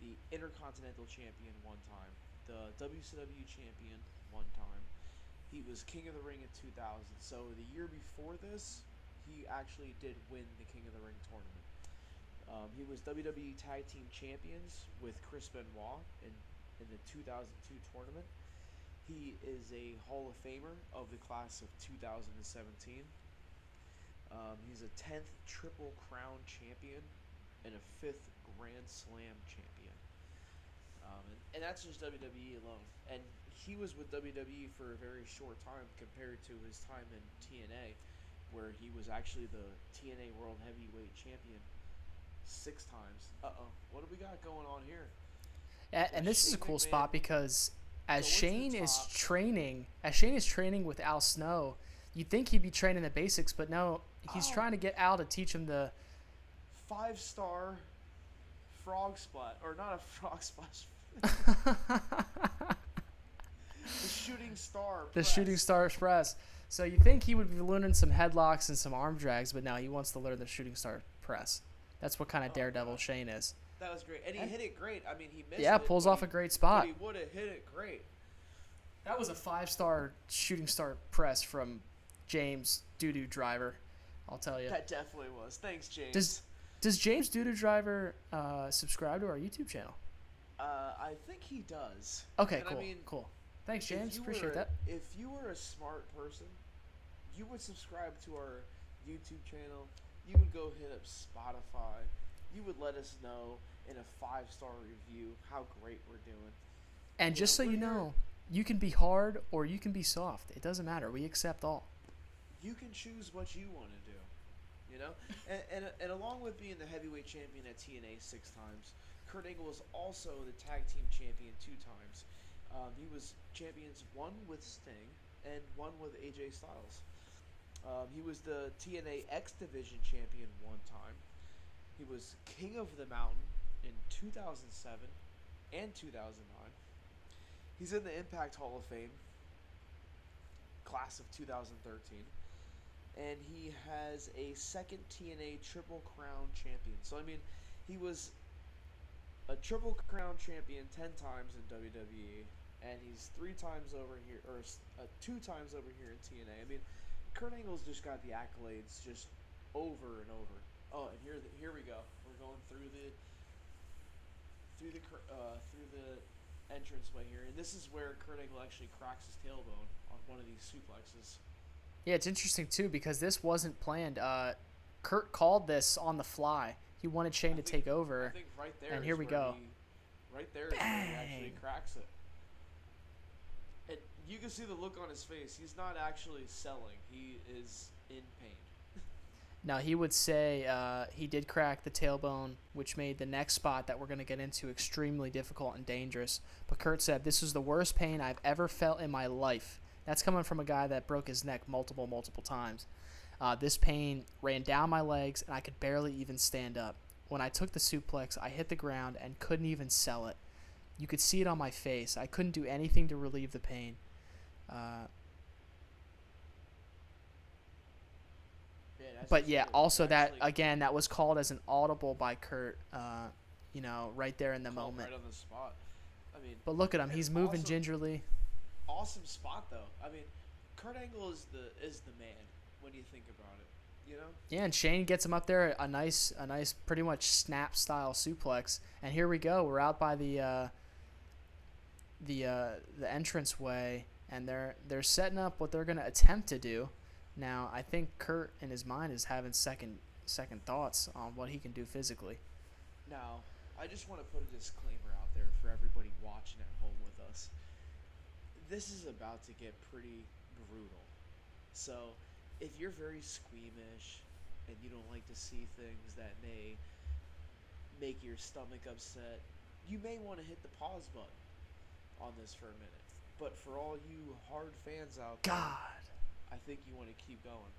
The Intercontinental Champion 1 time. The WCW Champion 1 time. He was King of the Ring in 2000. So the year before this, he actually did win the King of the Ring tournament. He was WWE Tag Team Champions with Chris Benoit in the 2002 tournament. He is a Hall of Famer of the class of 2017. He's a 10th Triple Crown champion and a 5th Grand Slam champion. And that's just WWE alone. And he was with WWE for a very short time compared to his time in TNA, where he was actually the TNA World Heavyweight Champion 6 times. What do we got going on here? And this is a cool spot because as Shane is training with Al Snow, you'd think he'd be training the basics, but no, he's trying to get Al to teach him the 5-star frog splash, or not a frog splash. The shooting star. The shooting star press. So you think he would be learning some headlocks and some arm drags, but no, he wants to learn the shooting star press. That's what kind of daredevil Shane is. That was great. And he hit it great. I mean, he missed Yeah, it. pulls off a great But spot. he would have hit it great. That was a 5-star shooting star press from James Doo-Doo Driver, I'll tell you. That definitely was. Thanks, James. Does James Doo-Doo Driver subscribe to our YouTube channel? I think he does. Okay, And cool, I mean, cool. Thanks, if James. you Appreciate were- that. If you were a smart person, you would subscribe to our YouTube channel. You would go hit up Spotify. You would let us know in a 5-star review how great we're doing. And just so we're you here- know, you can be hard or you can be soft. It doesn't matter. We accept all. You can choose what you want to do, you know. And along with being the heavyweight champion at TNA 6 times, Kurt Angle was also the tag team champion 2 times. He was champions 1 with Sting and 1 with AJ Styles. He was the TNA X Division champion 1 time. He was King of the Mountain in 2007 and 2009. He's in the Impact Hall of Fame, class of 2013. And he has a 2nd TNA Triple Crown champion. So, I mean, he was a Triple Crown champion 10 times in WWE, and he's 3 times over here, or 2 times over here in TNA. I mean, Kurt Angle's just got the accolades just over and over. Oh, and here we go. We're going through the entranceway here, and this is where Kurt Angle actually cracks his tailbone on one of these suplexes. Yeah, it's interesting, too, because this wasn't planned. Kurt called this on the fly. He wanted Shane to take over. I think right there. And here we go. Right there is where he actually cracks it. And you can see the look on his face. He's not actually selling. He is in pain. Now, he would say he did crack the tailbone, which made the next spot that we're going to get into extremely difficult and dangerous. But Kurt said, "This is the worst pain I've ever felt in my life." That's coming from a guy that broke his neck multiple times. This pain ran down my legs, and I could barely even stand up. When I took the suplex, I hit the ground and couldn't even sell it. You could see it on my face. I couldn't do anything to relieve the pain. But yeah, also that, again, that was called as an audible by Kurt, right there in the moment. Right on the spot. I mean, but look at him. He's moving awesome, gingerly. Awesome spot, though. I mean, Kurt Angle is the man when you think about it, you know? Yeah, and Shane gets him up there, a nice pretty much snap-style suplex. And here we go. We're out by the entranceway, and they're setting up what they're going to attempt to do. Now, I think Kurt, in his mind, is having second thoughts on what he can do physically. Now, I just want to put a disclaimer out there for everybody watching at home with us. This is about to get pretty brutal. So, if you're very squeamish and you don't like to see things that may make your stomach upset, you may want to hit the pause button on this for a minute. But for all you hard fans out there, I think you want to keep going.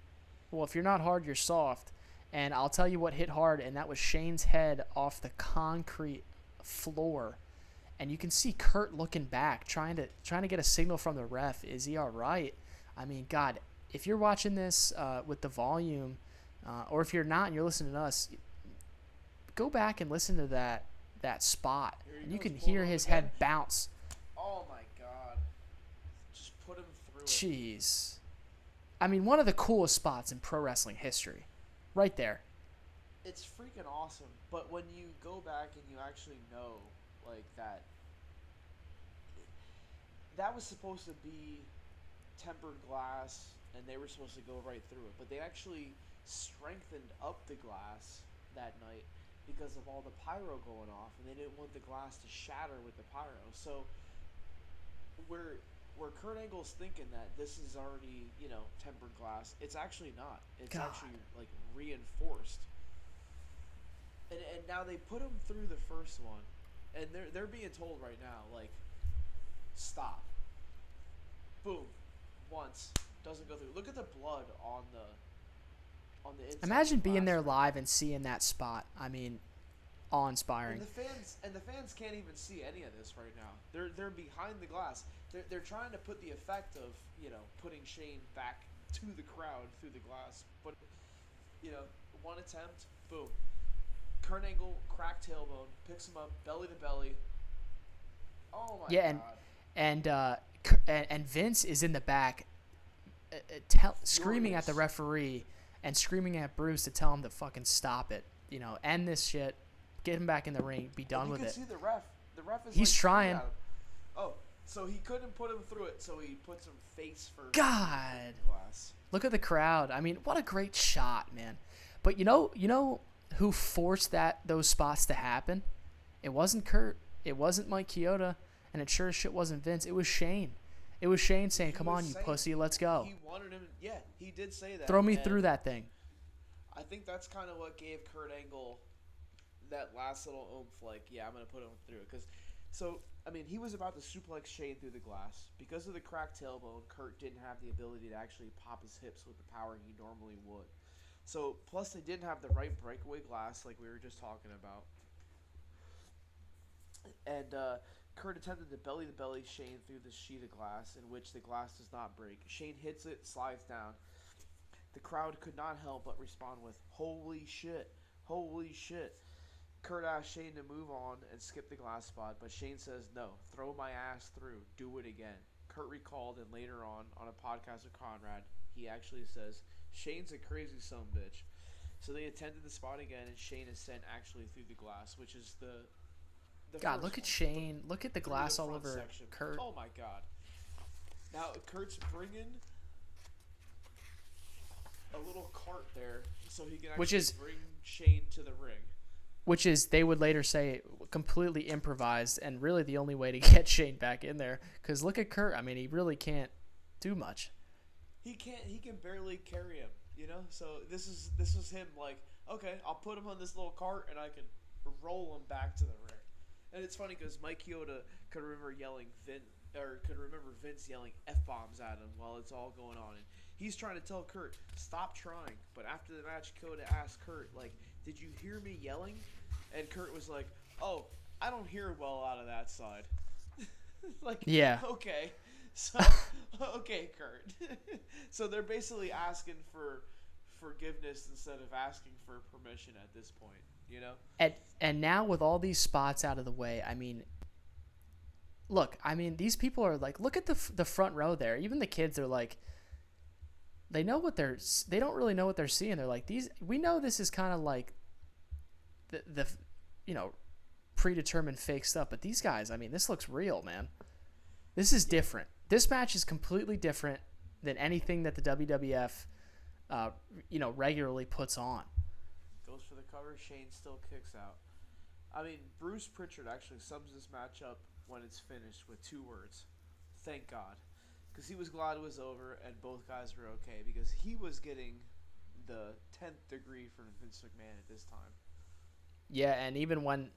Well, if you're not hard, you're soft. And I'll tell you what hit hard, and that was Shane's head off the concrete floor. And you can see Kurt looking back, trying to get a signal from the ref. Is he all right? I mean, God, if you're watching this with the volume, or if you're not and you're listening to us, go back and listen to that spot. And you can hear his head bounce. Oh, my God. Just put him through it. Jeez. I mean, one of the coolest spots in pro wrestling history. Right there. It's freaking awesome. But when you go back and you actually know, like, that was supposed to be tempered glass, and they were supposed to go right through it. But they actually strengthened up the glass that night because of all the pyro going off, and they didn't want the glass to shatter with the pyro. So where Kurt Angle's thinking that this is already, tempered glass, it's actually not. It's actually, like, reinforced. And now they put him through the first one, and they're being told right now, like, stop. Boom. Once. Doesn't go through. Look at the blood on the inside. Imagine being there live and seeing that spot. I mean, awe-inspiring. And the fans can't even see any of this right now. They're behind the glass. They're trying to put the effect of, putting Shane back to the crowd through the glass. But, one attempt, boom. Kurt Angle, cracked tailbone, picks him up, belly to belly. Oh my god. And Vince is in the back, screaming at the referee and screaming at Bruce to tell him to fucking stop it. End this shit, get him back in the ring, be done with it. You can see the ref. The ref is. He's trying. Oh, so he couldn't put him through it, so he puts him face first. God, look at the crowd. I mean, what a great shot, man. But you know who forced those spots to happen? It wasn't Kurt. It wasn't Mike Chioda, and it sure as shit wasn't Vince. It was Shane. It was Shane saying, "Come on, you pussy, let's go." He wanted him. Yeah, he did say that. Throw me through that thing. I think that's kind of what gave Kurt Angle that last little oomph. Like, yeah, I'm gonna put him through it he was about to suplex Shane through the glass. Because of the cracked tailbone, Kurt didn't have the ability to actually pop his hips with the power he normally would. So, plus they didn't have the right breakaway glass like we were just talking about. And Kurt attempted to belly Shane through the sheet of glass, in which the glass does not break. Shane hits it, slides down. The crowd could not help but respond with, "Holy shit, holy shit." Kurt asked Shane to move on and skip the glass spot, but Shane says, "No, throw my ass through, do it again." Kurt recalled, and later on a podcast with Conrad, he actually says, "Shane's a crazy sumbitch." So they attempted the spot again, and Shane is sent actually through the glass, which is the God, look at Shane. Look at the glass all over section. Kurt. Oh, my God. Now, Kurt's bringing a little cart there so he can actually bring Shane to the ring. Which is, they would later say, completely improvised, and really the only way to get Shane back in there. Because look at Kurt. I mean, he really can't do much. He can barely carry him, So this is him like, okay, I'll put him on this little cart and I can roll him back to the ring. And it's funny because Mike Chioda could remember Vince yelling F-bombs at him while it's all going on. And he's trying to tell Kurt, stop trying. But after the match, Chioda asked Kurt, like, did you hear me yelling? And Kurt was like, oh, I don't hear well out of that side. Like, yeah. Okay. So, okay, Kurt. So they're basically asking for forgiveness instead of asking for permission at this point, And now with all these spots out of the way, I mean, look, these people are like, look at the front row there. Even the kids are like, they don't really know what they're seeing. They're like, we know this is kind of like the predetermined fake stuff, but these guys, this looks real, man. This is different. This match is completely different than anything that the WWF, regularly puts on. Goes for the cover. Shane still kicks out. Bruce Pritchard actually sums this match up when it's finished with 2 words. Thank God. Because he was glad it was over and both guys were okay, because he was getting the 10th degree from Vince McMahon at this time. Yeah, and even when,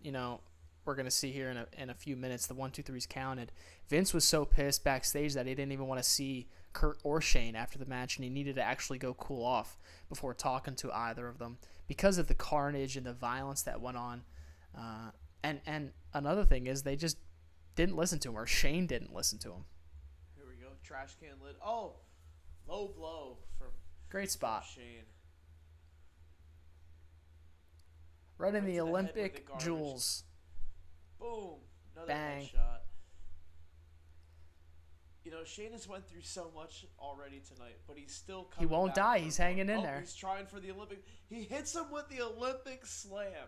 we're going to see here in a few minutes, the 1, 2, 3's counted, Vince was so pissed backstage that he didn't even want to see Kurt or Shane after the match, and he needed to actually go cool off before talking to either of them because of the carnage and the violence that went on. And another thing is they just didn't listen to him, or Shane didn't listen to him. Here we go. Trash can lid. Oh, low blow from great spot. Shane. Right in the Olympic jewels. Boom. Another bang. Headshot. Shane has went through so much already tonight, but he's still coming. He won't die. He's hanging in there. He's trying for the Olympic. He hits him with the Olympic slam.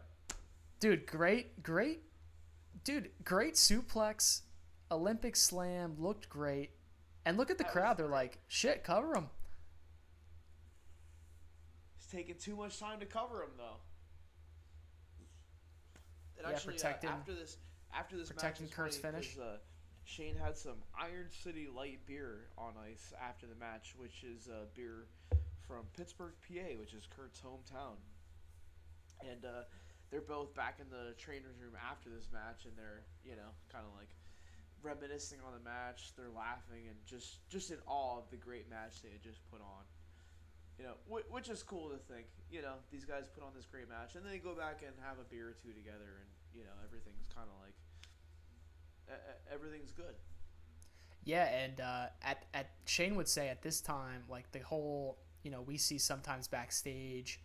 Dude, great suplex. Olympic slam looked great. And look at the crowd. They're like, shit, cover him. He's taking too much time to cover him, though. And actually, after this protecting match, Kurt's finish. Shane had some Iron City Light beer on ice after the match, which is beer from Pittsburgh, PA, which is Kurt's hometown. And they're both back in the trainer's room after this match, and they're kind of like reminiscing on the match. They're laughing and just in awe of the great match they had just put on. Which is cool to think. These guys put on this great match, and then they go back and have a beer or two together, and everything's kind of like everything's good. Yeah, and at Shane would say at this time, like the whole, we see sometimes backstage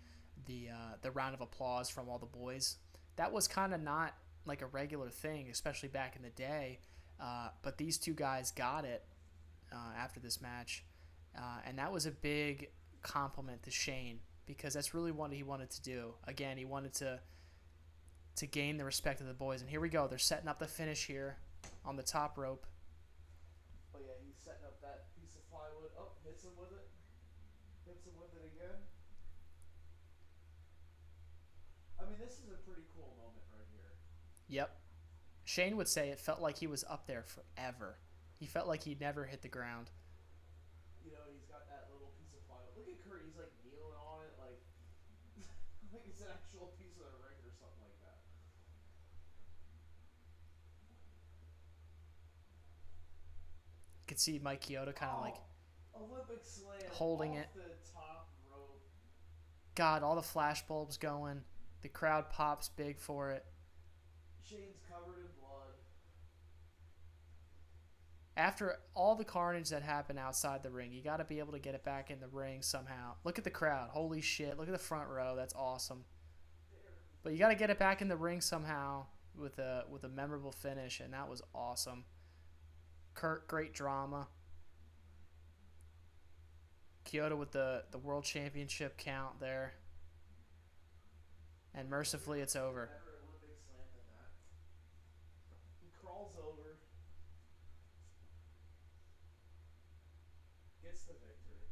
the round of applause from all the boys. That was kind of not like a regular thing, especially back in the day. But these two guys got it after this match, and that was a big compliment to Shane because that's really what he wanted to do. Again, he wanted to gain the respect of the boys, and here we go. They're setting up the finish here on the top rope. Oh yeah, he's setting up that piece of plywood. Oh, hits him with it. Hits him with it again. I mean, this is a pretty cool moment right here. Yep. Shane would say it felt like he was up there forever. He felt like he never hit the ground. He's got that little piece of plywood. Look at Kurt. He's like kneeling on it, like like it's an actual piece of the ring or something like that. You could see Mike Chioda kind of like Olympic slam holding off it. The top rope. God, all the flash bulbs going. The crowd pops big for it. Shane's covered in blood. After all the carnage that happened outside the ring, you got to be able to get it back in the ring somehow. Look at the crowd. Holy shit. Look at the front row. That's awesome. But you got to get it back in the ring somehow with a memorable finish, and that was awesome. Kurt, great drama. Chioda with the world championship count there. And mercifully, it's over. Never Olympic slam than that. He crawls over. Gets the victory.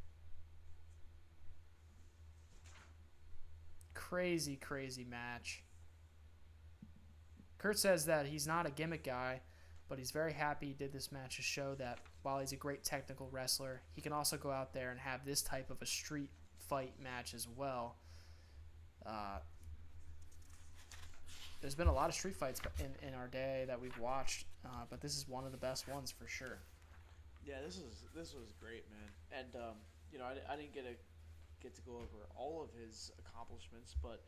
Crazy, crazy match. Kurt says that he's not a gimmick guy, but he's very happy he did this match to show that while he's a great technical wrestler, he can also go out there and have this type of a street fight match as well. There's been a lot of street fights in our day that we've watched, but this is one of the best ones for sure. Yeah, this was great, man. And I didn't get to go over all of his accomplishments, but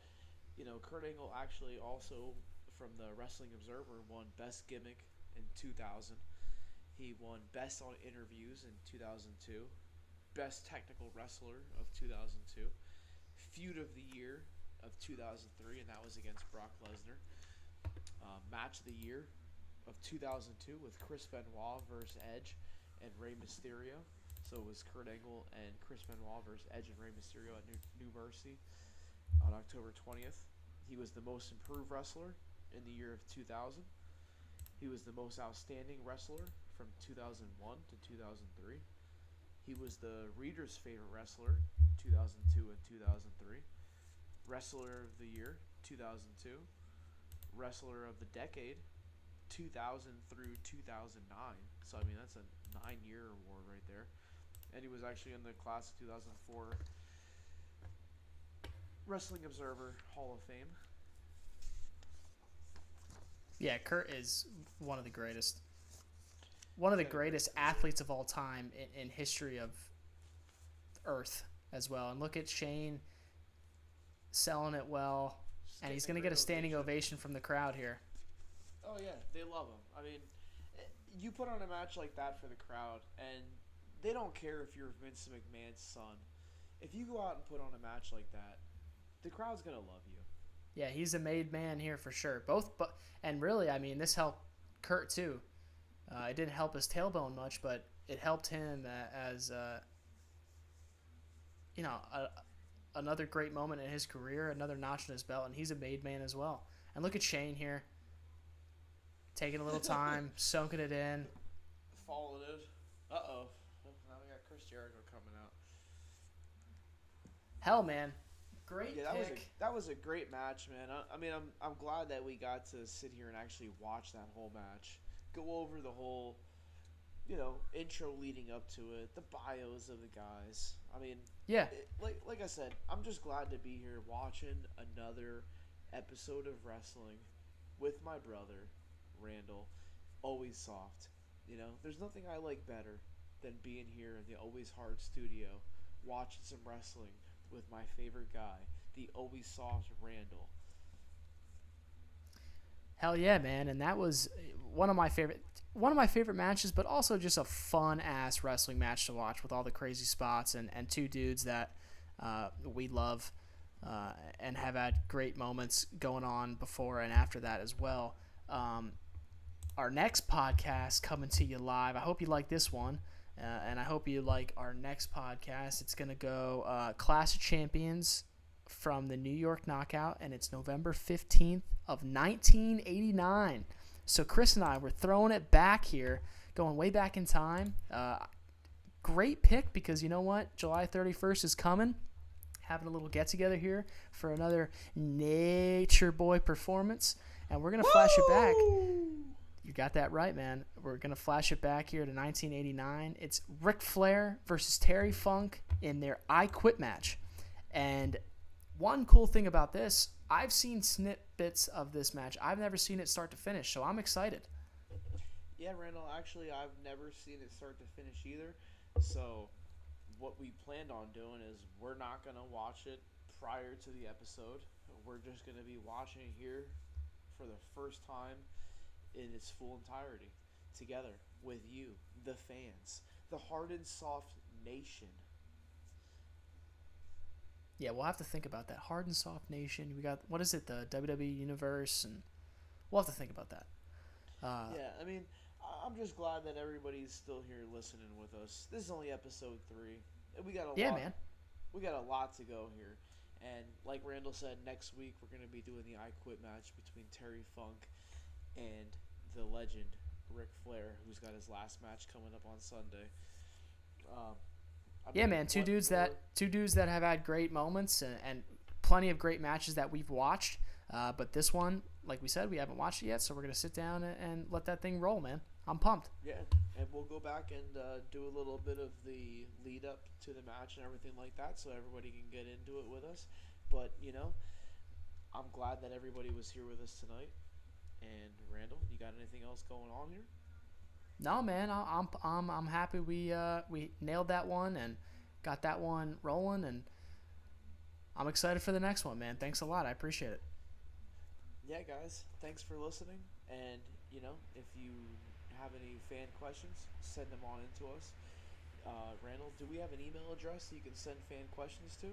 Kurt Angle actually also from the Wrestling Observer won Best Gimmick in 2000. He won Best on Interviews in 2002, Best Technical Wrestler of 2002, Feud of the Year of 2003, and that was against Brock Lesnar. Match of the Year of 2002 with Chris Benoit versus Edge and Rey Mysterio. So it was Kurt Angle and Chris Benoit versus Edge and Rey Mysterio at New Mercy on October 20th. He was the most improved wrestler in the year of 2000. He was the most outstanding wrestler from 2001 to 2003. He was the reader's favorite wrestler 2002 and 2003. Wrestler of the Year 2002. Wrestler of the Decade 2000 through 2009. So, I mean, that's a 9-year award right there. And he was actually in the class of 2004 Wrestling Observer Hall of Fame. Yeah, Kurt is one of the greatest. One of the greatest athletes of all time in history of Earth as well. And look at Shane selling it well. And he's going to get a standing ovation from the crowd here. Oh, yeah. They love him. I mean, you put on a match like that for the crowd, and they don't care if you're Vince McMahon's son. If you go out and put on a match like that, the crowd's going to love you. Yeah, he's a made man here for sure. And really, I mean, this helped Kurt too. It didn't help his tailbone much, but it helped him as another great moment in his career, another notch in his belt, and he's a made man as well. And look at Shane here, taking a little time, soaking it in. Followed it. Uh-oh. Now we got Chris Jericho coming out. Hell, man. Great pick. That was a great match, man. I mean, I'm glad that we got to sit here and actually watch that whole match. Go over the whole, intro leading up to it, the bios of the guys. I mean, yeah. Like I said, I'm just glad to be here watching another episode of wrestling with my brother, Randall. Always Soft. There's nothing I like better than being here in the Always Hard studio, watching some wrestling with my favorite guy, the Always Soft Randall. Hell yeah, man. And that was one of my favorite. one of my favorite matches, but also just a fun-ass wrestling match to watch with all the crazy spots and two dudes that we love and have had great moments going on before and after that as well. Our next podcast coming to you live. I hope you like this one, and I hope you like our next podcast. It's going to go Clash of Champions from the New York Knockout, and it's November 15th of 1989. So Chris and I, we're throwing it back here, going way back in time. Great pick because you know what? July 31st is coming. Having a little get-together here for another Nature Boy performance, and we're going to flash it back. You got that right, man. We're going to flash it back here to 1989. It's Ric Flair versus Terry Funk in their I Quit match. And one cool thing about this, I've seen snippets of this match. I've never seen it start to finish, so I'm excited. Yeah, Randall, actually, I've never seen it start to finish either. So what we planned on doing is we're not going to watch it prior to the episode. We're just going to be watching it here for the first time in its full entirety, together with you, the fans, the Hard and Soft Nation. Yeah, we'll have to think about that. Hard and Soft Nation. We got, what is it, the WWE Universe, and we'll have to think about that. Yeah, I mean, I'm just glad that everybody's still here listening with us. This is only episode 3. We got a lot. Man. We got a lot to go here. And like Randall said, next week we're going to be doing the I Quit match between Terry Funk and the legend Ric Flair, who's got his last match coming up on Sunday. Yeah, man, two dudes that have had great moments and plenty of great matches that we've watched. But this one, like we said, we haven't watched it yet, so we're gonna sit down and let that thing roll, man. I'm pumped. Yeah, and we'll go back and do a little bit of the lead up to the match and everything like that, so everybody can get into it with us. But you know, I'm glad that everybody was here with us tonight. And Randall, you got anything else going on here? No, man, I'm happy we nailed that one and got that one rolling, and I'm excited for the next one, man. Thanks a lot, I appreciate it. Yeah, guys, thanks for listening. And you know, if you have any fan questions, send them on into us. Randall, do we have an email address that you can send fan questions to?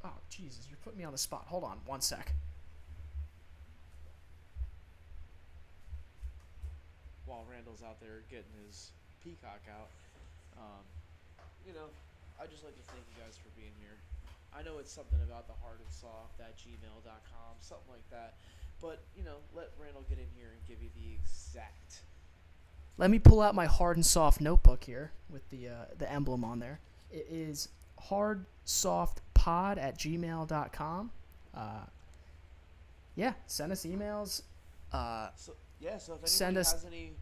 Oh, Jesus, you're putting me on the spot. Hold on, one sec. While Randall's out there getting his peacock out, you know, I'd just like to thank you guys for being here. I know it's something about the hard and soft at gmail.com, something like that. But, you know, let Randall get in here and give you the exact. Let me pull out my hard and soft notebook here with the emblem on there. It is hardsoftpod@gmail.com. Yeah, send us emails. So if anybody send us has any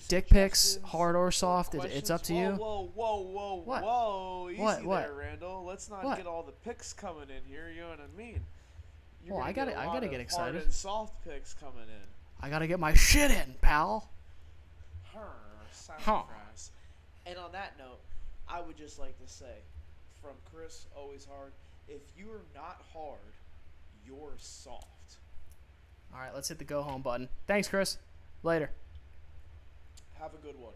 dick pics, suggestions hard or soft, or it's up to questions- you. Whoa, easy What? there, Randall. Let's not What? get all the pics coming in here, you know what I mean? You're Well, gonna I gotta get a lot get of excited. Hard and soft pics coming in. I gotta get my shit in, pal. Sassafras. And on that note, I would just like to say, from Chris, always hard, if you're not hard, you're soft. All right, let's hit the go home button. Thanks, Chris. Later. Have a good one.